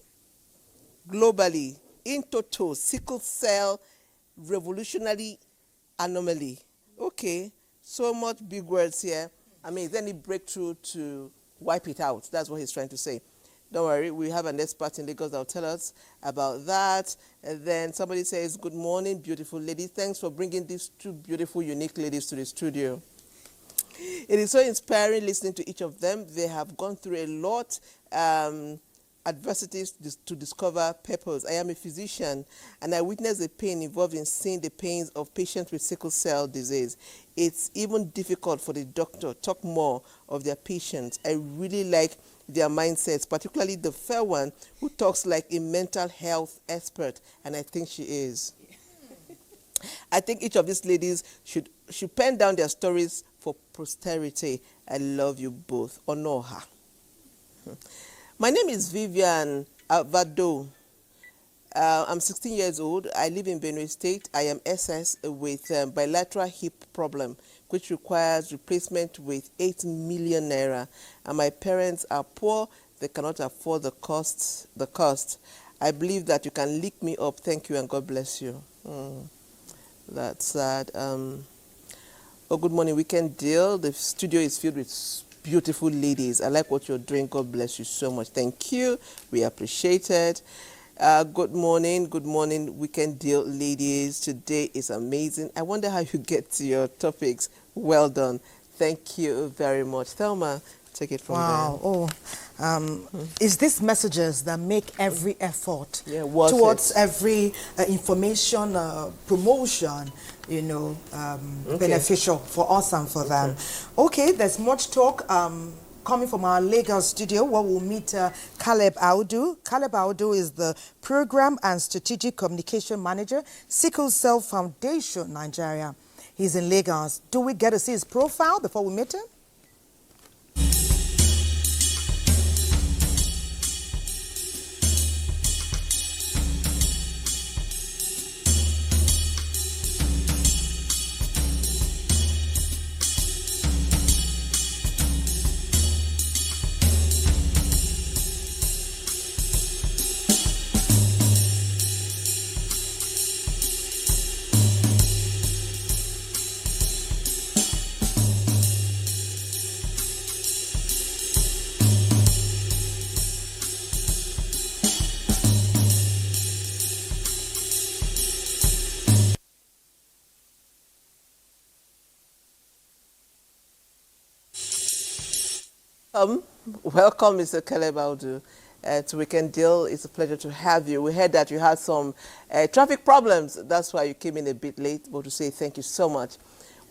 globally in total sickle cell revolutionary anomaly? Okay, so much big words here. I mean, is there any breakthrough to wipe it out? That's what he's trying to say. Don't worry, we have an expert in Lagos that will tell us about that. And then somebody says, good morning, beautiful lady. Thanks for bringing these two beautiful, unique ladies to the studio. It is so inspiring listening to each of them. They have gone through a lot, adversities to discover purpose. I am a physician, and I witness the pain involved in seeing the pains of patients with sickle cell disease. It's even difficult for the doctor to talk more of their patients. I really like their mindsets, particularly the fair one who talks like a mental health expert, and I think she is. I think each of these ladies should pen down their stories for posterity. I love you both. Honor her. My name is Vivian Avado. I'm 16 years old. I live in Benue State. I am SS with bilateral hip problem, which requires replacement with 8 million naira. And my parents are poor. They cannot afford the cost. I believe that you can lick me up. Thank you and God bless you. That's sad. Oh, good morning, Weekend Deal. The studio is filled with beautiful ladies. I like what you're doing. God bless you so much. Thank you. We appreciate it. Good morning, Weekend Deal ladies. Today is amazing. I wonder how you get to your topics. Well done. Thank you very much. Thelma, take it from there. It's these messages that make every effort towards every information promotion, beneficial for us and for them. Okay, there's much talk coming from our Lagos studio where we'll meet Caleb Audu. Caleb Audu is the Program and Strategic Communication Manager, Sickle Cell Foundation, Nigeria. He's in Lagos. Do we get to see his profile before we meet him? Welcome, Mr. Caleb Audu, to Weekend Deal. It's a pleasure to have you. We heard that you had some traffic problems. That's why you came in a bit late, but to say thank you so much.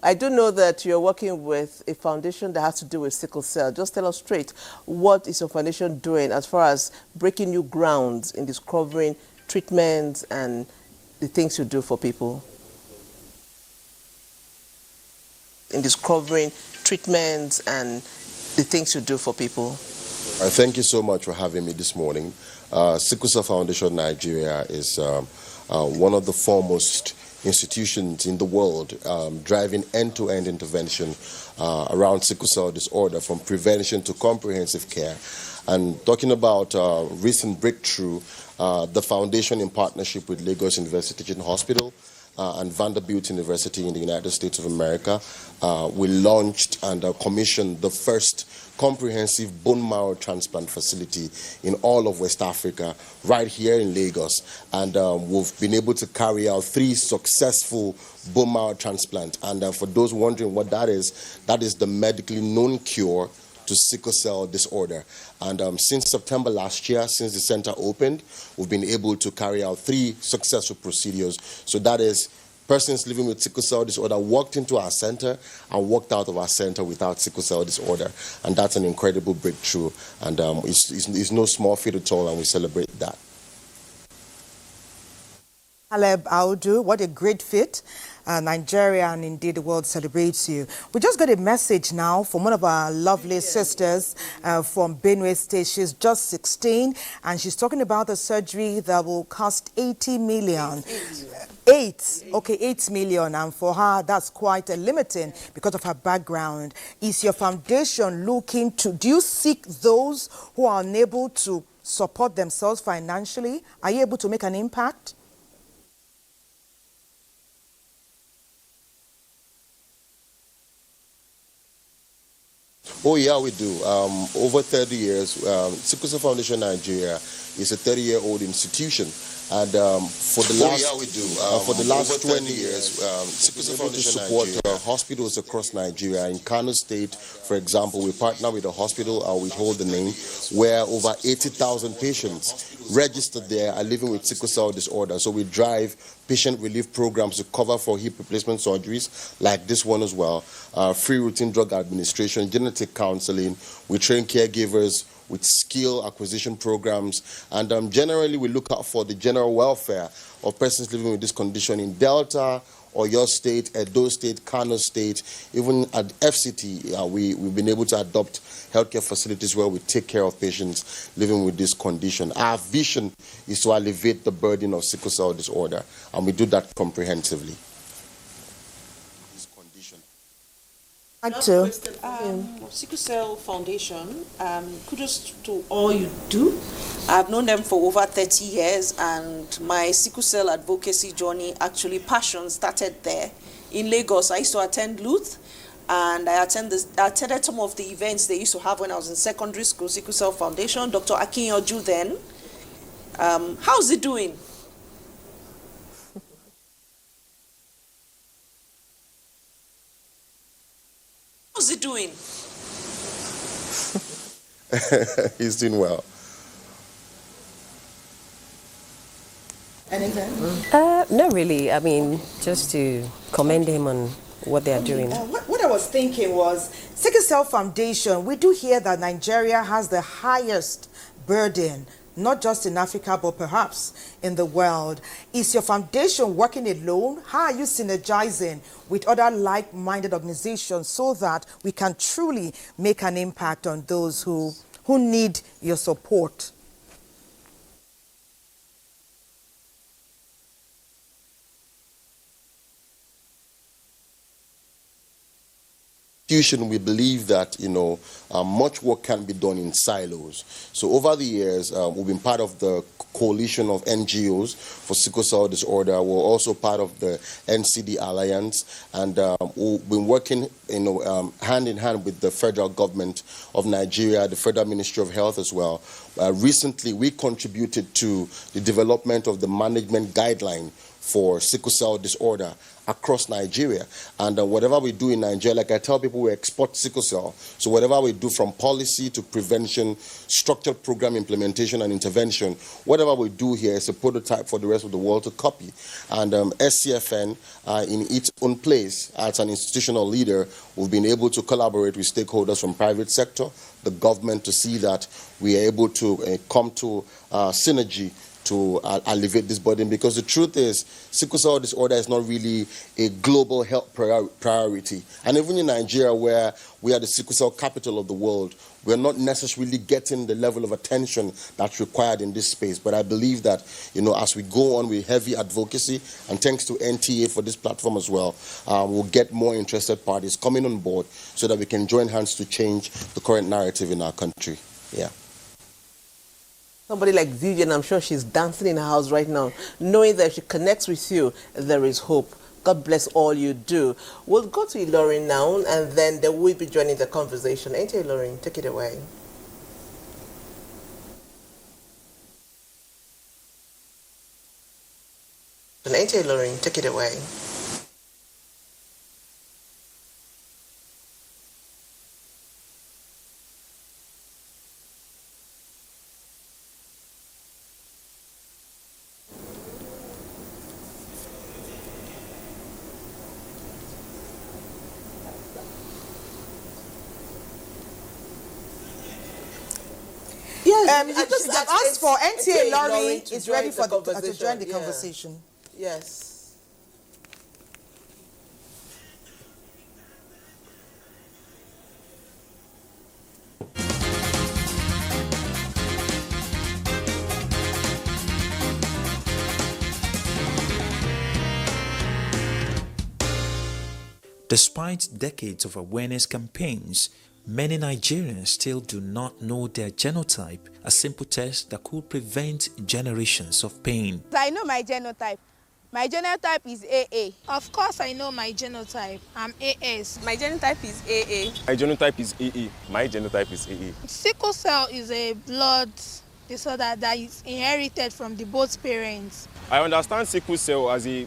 I do know that you're working with a foundation that has to do with sickle cell. Just tell us straight, what is your foundation doing as far as breaking new grounds in discovering treatments and the things you do for people? In discovering treatments and the things you do for people. Thank you so much for having me this morning. Sickle Cell Foundation Nigeria is one of the foremost institutions in the world driving end-to-end intervention around sickle cell disorder, from prevention to comprehensive care. And talking about recent breakthrough, the foundation, in partnership with Lagos University Teaching Hospital and Vanderbilt University in the United States of America, we launched and commissioned the first comprehensive bone marrow transplant facility in all of West Africa, right here in Lagos. And we've been able to carry out 3 successful bone marrow transplants. And for those wondering what that is the medically known cure to sickle cell disorder. And since September last year, since the center opened, we've been able to carry out 3 successful procedures. So that is persons living with sickle cell disorder walked into our center and walked out of our center without sickle cell disorder. And that's an incredible breakthrough. And it's no small feat at all, and we celebrate that. Caleb Audu, what a great fit. Nigeria and indeed the world celebrates you. We just got a message now from one of our lovely sisters from Benue State. She's just 16 and she's talking about the surgery that will cost 80 million. 8 million, and for her that's quite a limiting because of her background. Is your foundation looking to, do you seek those who are unable to support themselves financially? Are you able to make an impact? Oh yeah, we do. Over 30 years, Sickle Cell Foundation Nigeria is a 30-year-old institution. And for the last 20 years, Sickle Cell Foundation support hospitals across Nigeria. In Kano State, for example, we partner with a hospital, I'll withhold the name, where over 80,000 patients registered there are living with sickle cell disorder. So we drive patient relief programs to cover for hip replacement surgeries, like this one as well, free routine drug administration, genetic counseling. We train caregivers with skill acquisition programs, and generally we look out for the general welfare of persons living with this condition in Delta, or your state, Edo State, Kano State, even at FCT, we've been able to adopt healthcare facilities where we take care of patients living with this condition. Our vision is to alleviate the burden of sickle cell disorder, and we do that comprehensively. Sickle Cell Foundation, kudos to all you do. I've known them for over 30 years, and my sickle cell advocacy journey, actually passion, started there. In Lagos, I used to attend Luth, and I attended some of the events they used to have when I was in secondary school, Sickle Cell Foundation. Dr. Akinyoju then. How's it doing? How's he doing? He's doing well. Anything? Not really. I mean, just to commend him on what they are doing. What I was thinking was, Sickle Cell Foundation, we do hear that Nigeria has the highest burden, not just in Africa, but perhaps in the world. Is your foundation working alone? How are you synergizing with other like-minded organizations so that we can truly make an impact on those who need your support? We believe that much work can be done in silos. So over the years, we've been part of the coalition of NGOs for sickle cell disorder. We're also part of the NCD Alliance, and we've been working hand in hand with the federal government of Nigeria, the Federal Ministry of Health as well. Recently, we contributed to the development of the management guideline for sickle cell disorder across Nigeria. And whatever we do in Nigeria, like I tell people, we export sickle cell. So whatever we do, from policy to prevention, structured program implementation and intervention, whatever we do here is a prototype for the rest of the world to copy. And SCFN, in its own place, as an institutional leader, we've been able to collaborate with stakeholders from private sector, the government, to see that we are able to come to synergy to alleviate this burden, because the truth is sickle cell disorder is not really a global health priority. And even in Nigeria, where we are the sickle cell capital of the world, we are not necessarily getting the level of attention that's required in this space. But I believe that, as we go on with heavy advocacy, and thanks to NTA for this platform as well, we'll get more interested parties coming on board so that we can join hands to change the current narrative in our country. Yeah. Somebody like Vivian, I'm sure she's dancing in her house right now, knowing that if she connects with you, there is hope. God bless all you do. We'll go to Ilorin now, and then they will be joining the conversation. NTA Ilorin, take it away. NTA Ilorin, take it away. Just ask for NTA Lorry is ready for to join the Yeah. conversation. Yes. Despite decades of awareness campaigns, many Nigerians still do not know their genotype, a simple test that could prevent generations of pain. I know my genotype. My genotype is AA. Of course I know my genotype. I'm AS. My genotype is AA. My genotype is AA. My genotype is AA. Sickle cell is a blood disorder that is inherited from the both parents. I understand sickle cell as a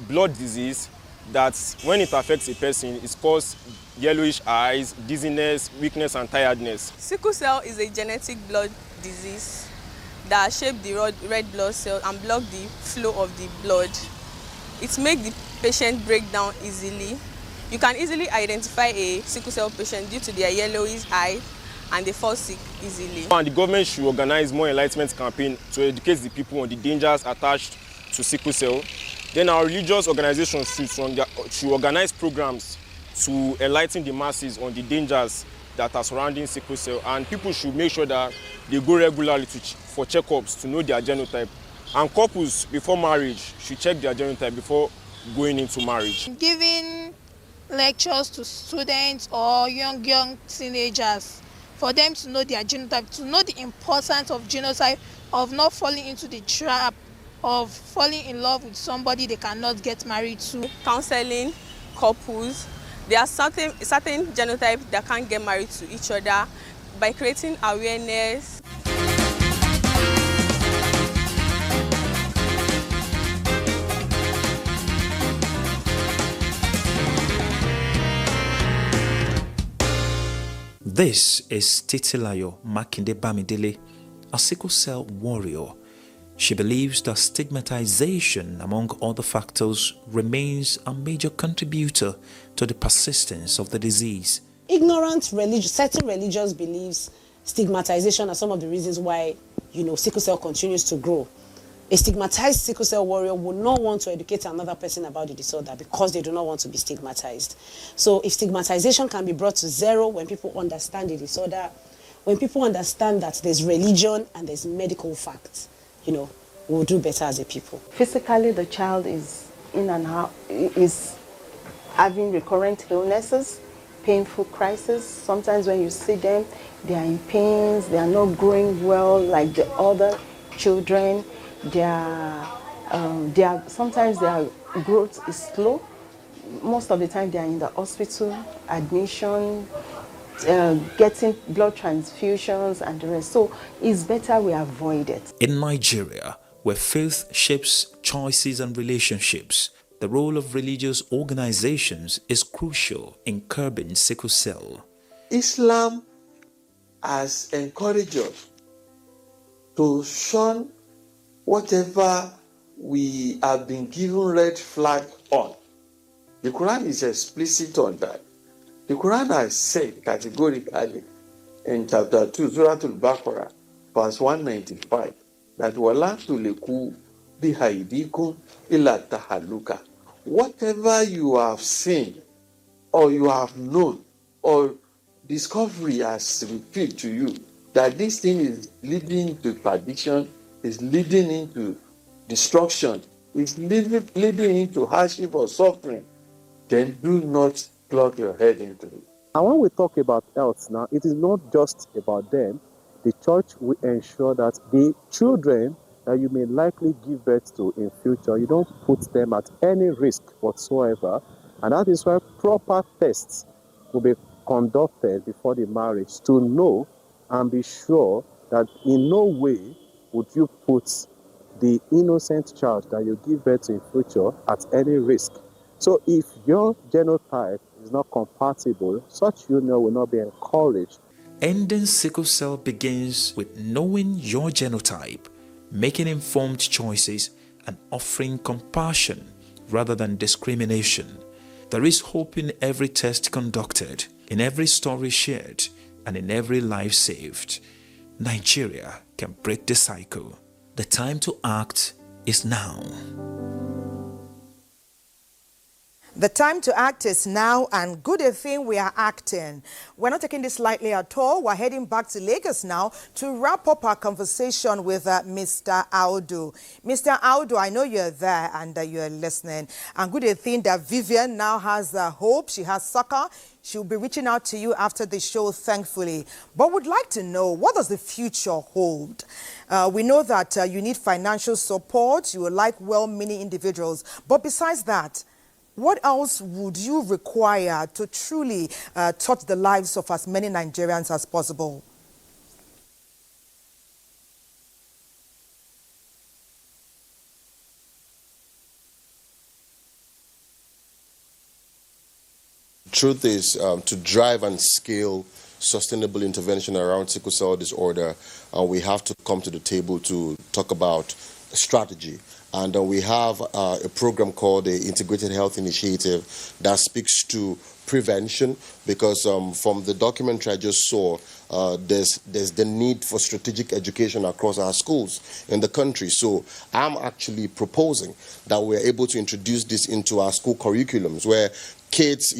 blood disease that when it affects a person, it causes yellowish eyes, dizziness, weakness and tiredness. Sickle cell is a genetic blood disease that shapes the red blood cell and block the flow of the blood. It makes the patient break down easily. You can easily identify a sickle cell patient due to their yellowish eye and they fall sick easily. And the government should organize more enlightenment campaign to educate the people on the dangers attached to sickle cell. Then our religious organizations should organize programs to enlighten the masses on the dangers that are surrounding sickle cell, and people should make sure that they go regularly for checkups to know their genotype. And couples before marriage should check their genotype before going into marriage. Giving lectures to students or young teenagers for them to know their genotype, to know the importance of genotype, of not falling into the trap of falling in love with somebody they cannot get married to. Counseling couples. There are certain genotypes that can't get married to each other by creating awareness. This is Titilayo Makinde Bamidele, a sickle cell warrior. She believes that stigmatization, among other factors, remains a major contributor to the persistence of the disease. Certain religious beliefs, stigmatization are some of the reasons why, sickle cell continues to grow. A stigmatized sickle cell warrior would not want to educate another person about the disorder because they do not want to be stigmatized. So if stigmatization can be brought to zero when people understand the disorder, when people understand that there's religion and there's medical facts, we'll do better as a people. Physically, the child is is having recurrent illnesses, painful crises. Sometimes when you see them, they are in pains, they are not growing well like the other children. Sometimes their growth is slow. Most of the time they are in the hospital, admission, getting blood transfusions and the rest. So it's better we avoid it. In Nigeria, where faith shapes choices and relationships, the role of religious organizations is crucial in curbing sickle cell. Islam has encouraged us to shun whatever we have been given red flag on. The Quran is explicit on that. The Quran has said categorically in chapter 2, Surah Al-Baqarah, verse 195, that وَلَا تُلِقُوا بِهَيْدِيكُمْ إِلَّا تَحَلُّكَ. Whatever you have seen or you have known or discovery has revealed to you that this thing is leading to perdition, is leading into destruction, is leading into hardship or suffering, then do not plug your head into it. And when we talk about health now, it is not just about them. The church will ensure that the children that you may likely give birth to in future, you don't put them at any risk whatsoever. And that is why proper tests will be conducted before the marriage to know and be sure that in no way would you put the innocent child that you give birth to in future at any risk. So if your genotype is not compatible, such union will not be encouraged. Ending sickle cell begins with knowing your genotype, making informed choices, and offering compassion rather than discrimination. There is hope in every test conducted, in every story shared, and in every life saved. Nigeria can break the cycle. The time to act is now. The time to act is now, and good a thing we are acting. We're not taking this lightly at all. We're heading back to Lagos now to wrap up our conversation with Mr. Audu. Mr. Audu, I know you're there and you're listening. And good a thing that Vivian now has hope. She has soccer. She'll be reaching out to you after the show, thankfully. But would like to know, what does the future hold? We know that you need financial support. You would like well-meaning individuals. But besides that, what else would you require to truly touch the lives of as many Nigerians as possible? Truth is, to drive and scale sustainable intervention around sickle cell disorder, we have to come to the table to talk about strategy. And we have a program called the Integrated Health Initiative that speaks to prevention, because from the documentary I just saw, there's the need for strategic education across our schools in the country. So I'm actually proposing that we're able to introduce this into our school curriculums, where kids,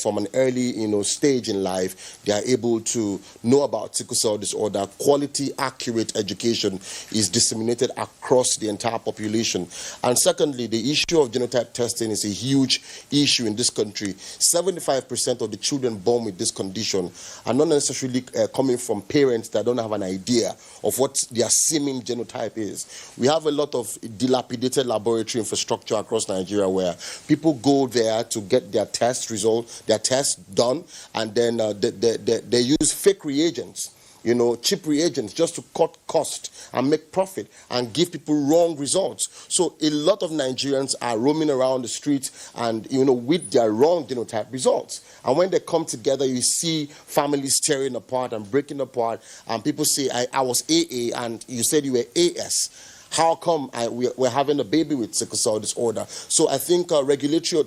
from an early, stage in life, they are able to know about sickle cell disorder. Quality, accurate education is disseminated across the entire population. And secondly, the issue of genotype testing is a huge issue in this country. 75% of the children born with this condition are not necessarily coming from parents that don't have an idea of what their seeming genotype is. We have a lot of dilapidated laboratory infrastructure across Nigeria where people go there to get their test result, their test done, and then they use fake reagents, cheap reagents, just to cut cost and make profit and give people wrong results. So a lot of Nigerians are roaming around the streets and, with their wrong genotype results. And when they come together, you see families tearing apart and breaking apart, and people say, I was AA and you said you were AS. How come we're having a baby with sickle cell disorder? So I think regulatory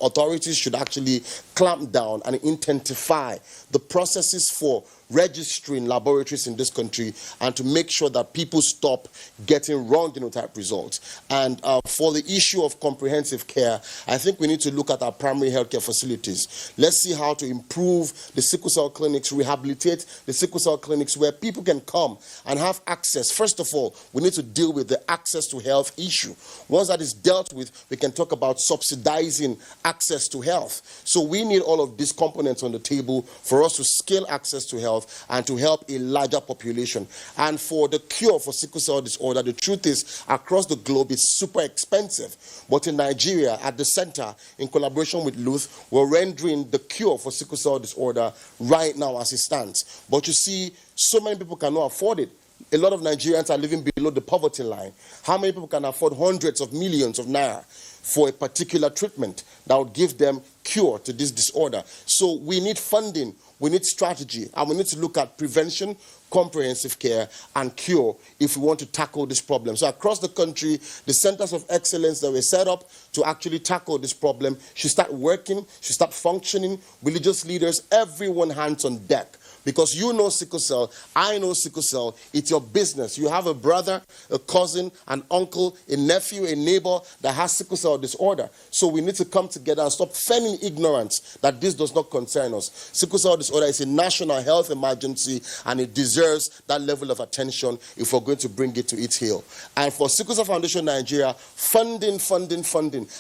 authorities should actually clamp down and intensify the processes for registering laboratories in this country, and to make sure that people stop getting wrong genotype results. And for the issue of comprehensive care, I think we need to look at our primary healthcare facilities. Let's see how to improve the sickle cell clinics, rehabilitate the sickle cell clinics where people can come and have access. First of all, we need to deal with the access to health issue. Once that is dealt with, we can talk about subsidizing access to health. So we need all of these components on the table for us to scale access to health and to help a larger population. And for the cure for sickle cell disorder, the truth is, across the globe, it's super expensive. But in Nigeria, at the center, in collaboration with Luth, we're rendering the cure for sickle cell disorder right now as it stands. But you see, so many people cannot afford it. A lot of Nigerians are living below the poverty line. How many people can afford hundreds of millions of naira for a particular treatment that would give them cure to this disorder? So we need funding, we need strategy, and we need to look at prevention, comprehensive care, and cure if we want to tackle this problem. So across the country, the centers of excellence that were set up to actually tackle this problem should start working, should start functioning. Religious leaders, everyone hands on deck. Because you know sickle cell, I know sickle cell, it's your business. You have a brother, a cousin, an uncle, a nephew, a neighbor that has sickle cell disorder. So we need to come together and stop feigning ignorance that this does not concern us. Sickle cell disorder is a national health emergency, and it deserves that level of attention if we're going to bring it to its heel. And for Sickle Cell Foundation Nigeria, funding,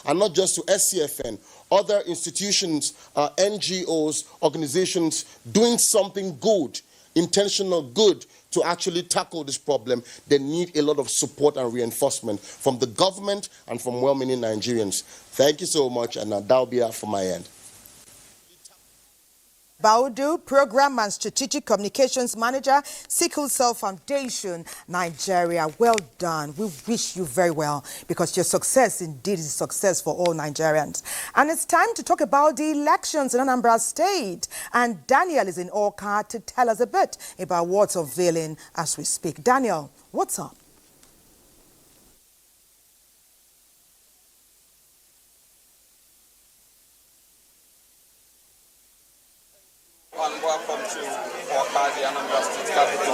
and not just to SCFN, other institutions, NGOs, organizations doing something good, intentional good, to actually tackle this problem, they need a lot of support and reinforcement from the government and from well-meaning Nigerians. Thank you so much, and that'll be it from my end. Baudu, Program and Strategic Communications Manager, Sickle Cell Foundation, Nigeria. Well done. We wish you very well, because your success indeed is a success for all Nigerians. And it's time to talk about the elections in Anambra State. And Daniel is in Awka to tell us a bit about what's unveiling as we speak. Daniel, what's up? And welcome to Okadi, Anambra State capital,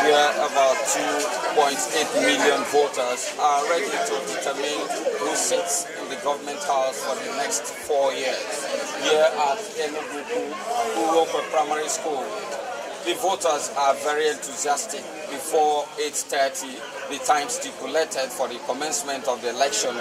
where about 2.8 million voters are ready to determine who sits in the government house for the next 4 years. Here at Enugu, Uwokwe Primary School, the voters are very enthusiastic. Before 8:30, the time stipulated for the commencement of the election,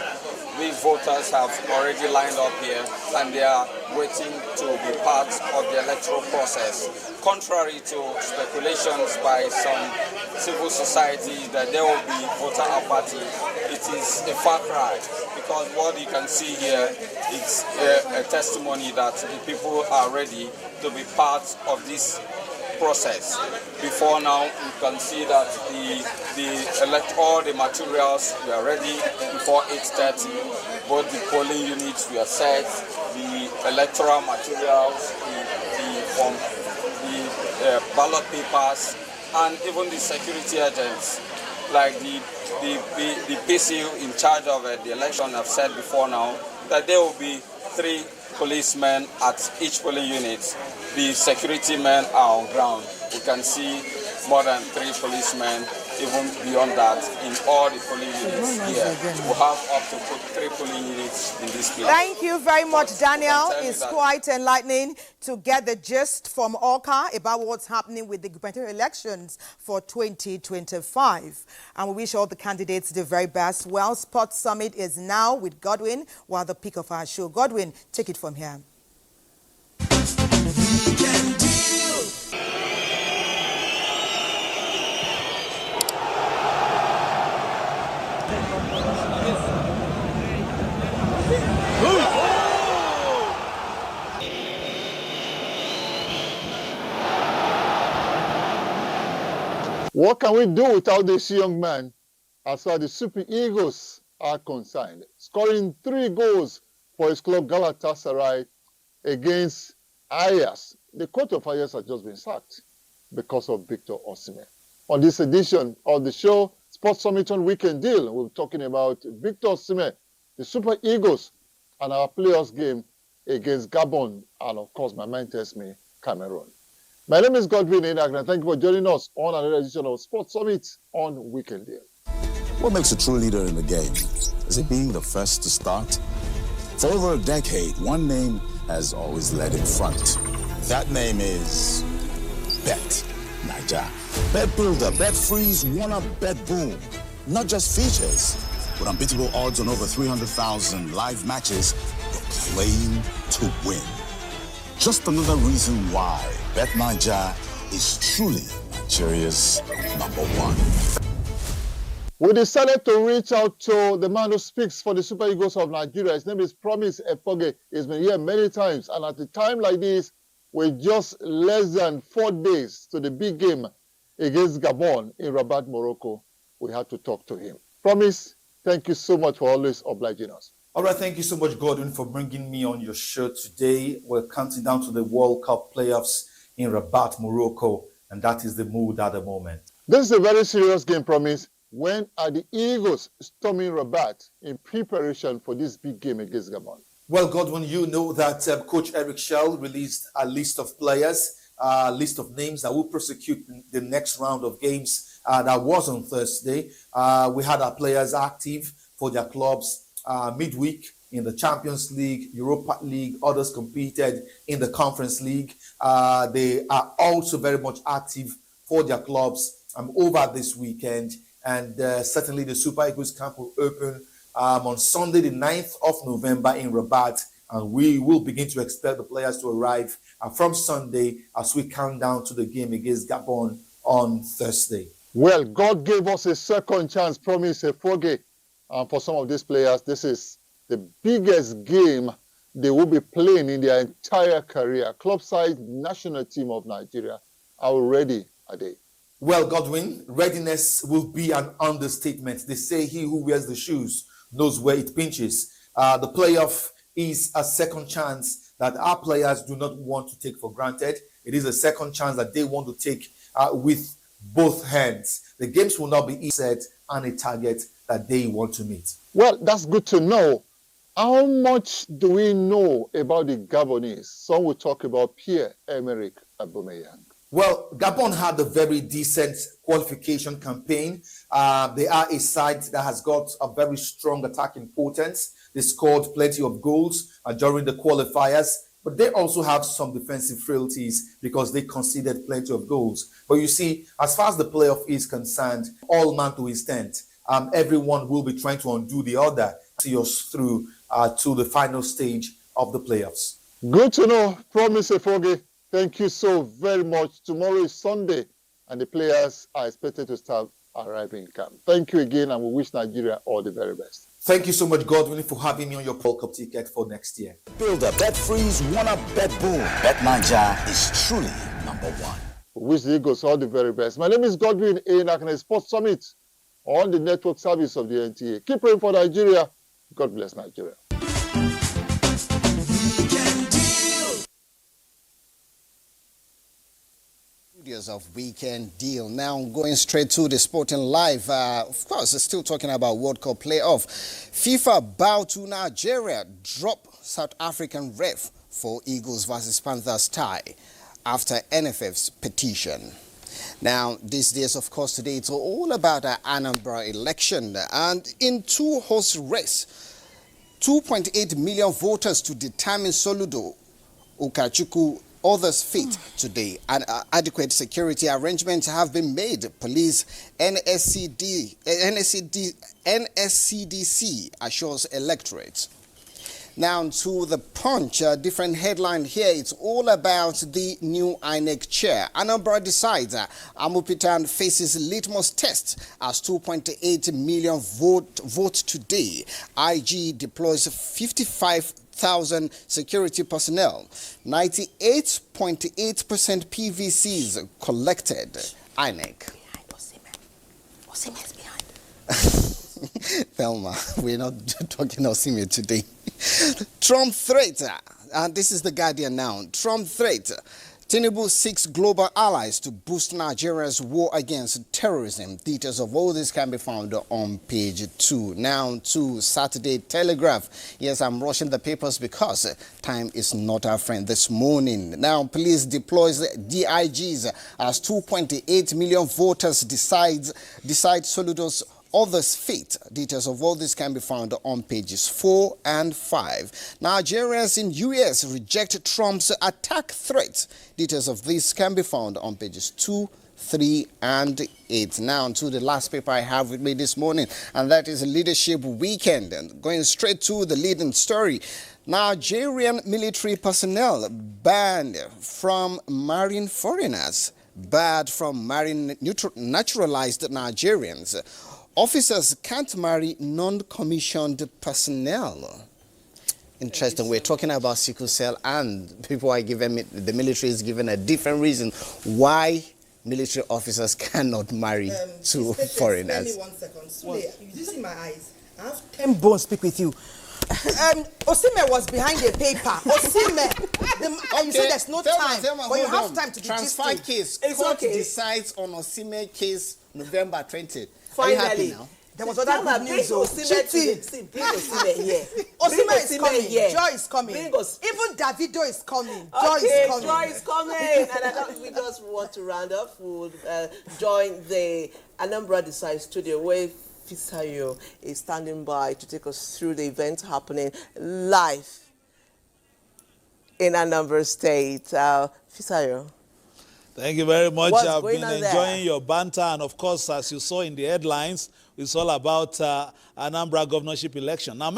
we voters have already lined up here and they are waiting to be part of the electoral process. Contrary to speculations by some civil society that there will be voter apathy, it is a far cry, because what you can see here is a testimony that the people are ready to be part of this process. Before now, you can see that all the materials were ready before 8:30. Both the polling units were set, the electoral materials, the ballot papers, and even the security agents, like the PCU in charge of the election have said before now that there will be 3 policemen at each polling unit. The security men are on ground. You can see more than 3 policemen, even beyond that, in all the polling units here. We have up to 3 polling units in this place. Thank you very much, Daniel. It's quite enlightening to get the gist from Oka about what's happening with the gubernatorial elections for 2025. And we wish all the candidates the very best. Well, Sports Summit is now with Godwin, while the peak of our show. Godwin, take it from here. What can we do without this young man as far as the Super Eagles are concerned? Scoring 3 goals for his club Galatasaray against Ajax. The coach of Ajax has just been sacked because of Victor Osimhen. On this edition of the show, Sports Summit on Weekend Deal, we're talking about Victor Osimhen, the Super Eagles, and our playoffs game against Gabon, and of course, my mind tells me, Cameroon. My name is Godwin Enagna. Thank you for joining us on another edition of Sports Summit on Weekend Deal. What makes a true leader in the game? Is it being the first to start? For over a decade, one name has always led in front. That name is Bet Naija. Bet Builder, Bet Freeze, One-Up, Bet Boom. Not just features, but unbeatable odds on over 300,000 live matches. You're playing to win. Just another reason why Bet Naija is truly Nigeria's #1. We decided to reach out to the man who speaks for the Super Eagles of Nigeria. His name is Promise Efoge. He's been here many times, and at a time like this, with just less than 4 days to the big game against Gabon in Rabat, Morocco, we had to talk to him. Promise, thank you so much for always obliging us. All right, thank you so much, Gordon, for bringing me on your show today. We're counting down to the World Cup playoffs in Rabat, Morocco, and that is the mood at the moment. This is a very serious game, Promise. When are the Eagles storming Rabat in preparation for this big game against Gabon? Well, Godwin, you know that Coach Eric Schell released a list of players, a list of names that will prosecute the next round of games that was on Thursday. We had our players active for their clubs midweek in the Champions League, Europa League. Others competed in the Conference League. They are also very much active for their clubs over this weekend. And certainly the Super Eagles camp will open on Sunday, the 9th of November in Rabat. And we will begin to expect the players to arrive from Sunday as we count down to the game against Gabon on Thursday. Well, God gave us a second chance, Promise Efoge. For some of these players, this is the biggest game they will be playing in their entire career. Club-side national team of Nigeria. How ready are they? Well, Godwin, readiness will be an understatement. They say he who wears the shoes knows where it pinches. The playoff is a second chance that our players do not want to take for granted. It is a second chance that they want to take with both hands. The games will not be easy set and a target that they want to meet. Well, that's good to know. How much do we know about the Gabonese? Some will talk about Pierre-Emerick Aubameyang? Well, Gabon had a very decent qualification campaign. They are a side that has got a very strong attacking potence. They scored plenty of goals during the qualifiers, but they also have some defensive frailties because they conceded plenty of goals. But you see, as far as the playoff is concerned, all man to his tent. Everyone will be trying to undo the other to see us through to the final stage of the playoffs. Good to know. Promise Efoge. Thank you so very much. Tomorrow is Sunday, and the players are expected to start arriving in camp. Thank you again, and we wish Nigeria all the very best. Thank you so much, Godwin, for having me on your World Cup ticket for next year. Build a Bet Freeze, one up, Bet Boom. Bet Nigeria is truly #1. We wish the Eagles all the very best. My name is Godwin Akane Sports Summit on the network service of the NTA. Keep praying for Nigeria. God bless Nigeria. Of Weekend Deal. Now going straight to the Sporting Live. Of course, still talking about World Cup playoff. FIFA bow to Nigeria, drop South African ref for Eagles versus Panthers tie after NFF's petition. Now, these days, of course, today it's all about the Anambra election. And in two-horse race, 2.8 million voters to determine Soludo Ukachukwu others' fate today. And adequate security arrangements have been made. Police NSCDC assures electorate. Now to the Punch, different headline here. It's all about the new INEC chair. Anambra decides Amupitan faces litmus test as 2.8 million vote today. IG deploys 55,000 security personnel. 98.8% PVCs collected. INEC. Osimhen is behind. Thelma, we're not talking Osimhen today. Trump threat, and this is the Guardian now. Trump threat. Tinubu seeks global allies to boost Nigeria's war against terrorism. Details of all this can be found on page 2. Now to Saturday Telegraph. Yes, I'm rushing the papers because time is not our friend this morning. Now, police deploys DIGs as 2.8 million voters decide Soludo's others' fate. Details of all this can be found on pages 4 and 5. Nigerians in US reject Trump's attack threat. Details of this can be found on pages 2, 3 and 8. Now to the last paper I have with me this morning, and that is Leadership Weekend. And going straight to the leading story. Nigerian military personnel banned from marrying foreigners, barred from marrying naturalized Nigerians. Officers can't marry non-commissioned personnel. Interesting. We're talking about sickle cell, and people are giving the military is given a different reason why military officers cannot marry to foreigners. Give me 1 second. Sule, you're using my eyes. I have 10 bones to speak with you. Osimhen was behind the paper. Osimhen. You said there's no time, but you have time to do this. Transfer case. Court decides on Osimhen case November 20th. Finally, there was other good news. Osimhen here. Osimhen is coming. Joy is coming. Even Davido is coming. Joy is coming. Joy is coming. And I thought we just want to round up. We'll join the Anambra Decide studio where Fisayo is standing by to take us through the event happening live in Anambra State. Fisayo. Thank you very much. I've been enjoying your banter. And of course, as you saw in the headlines, it's all about Anambra governorship election. Now,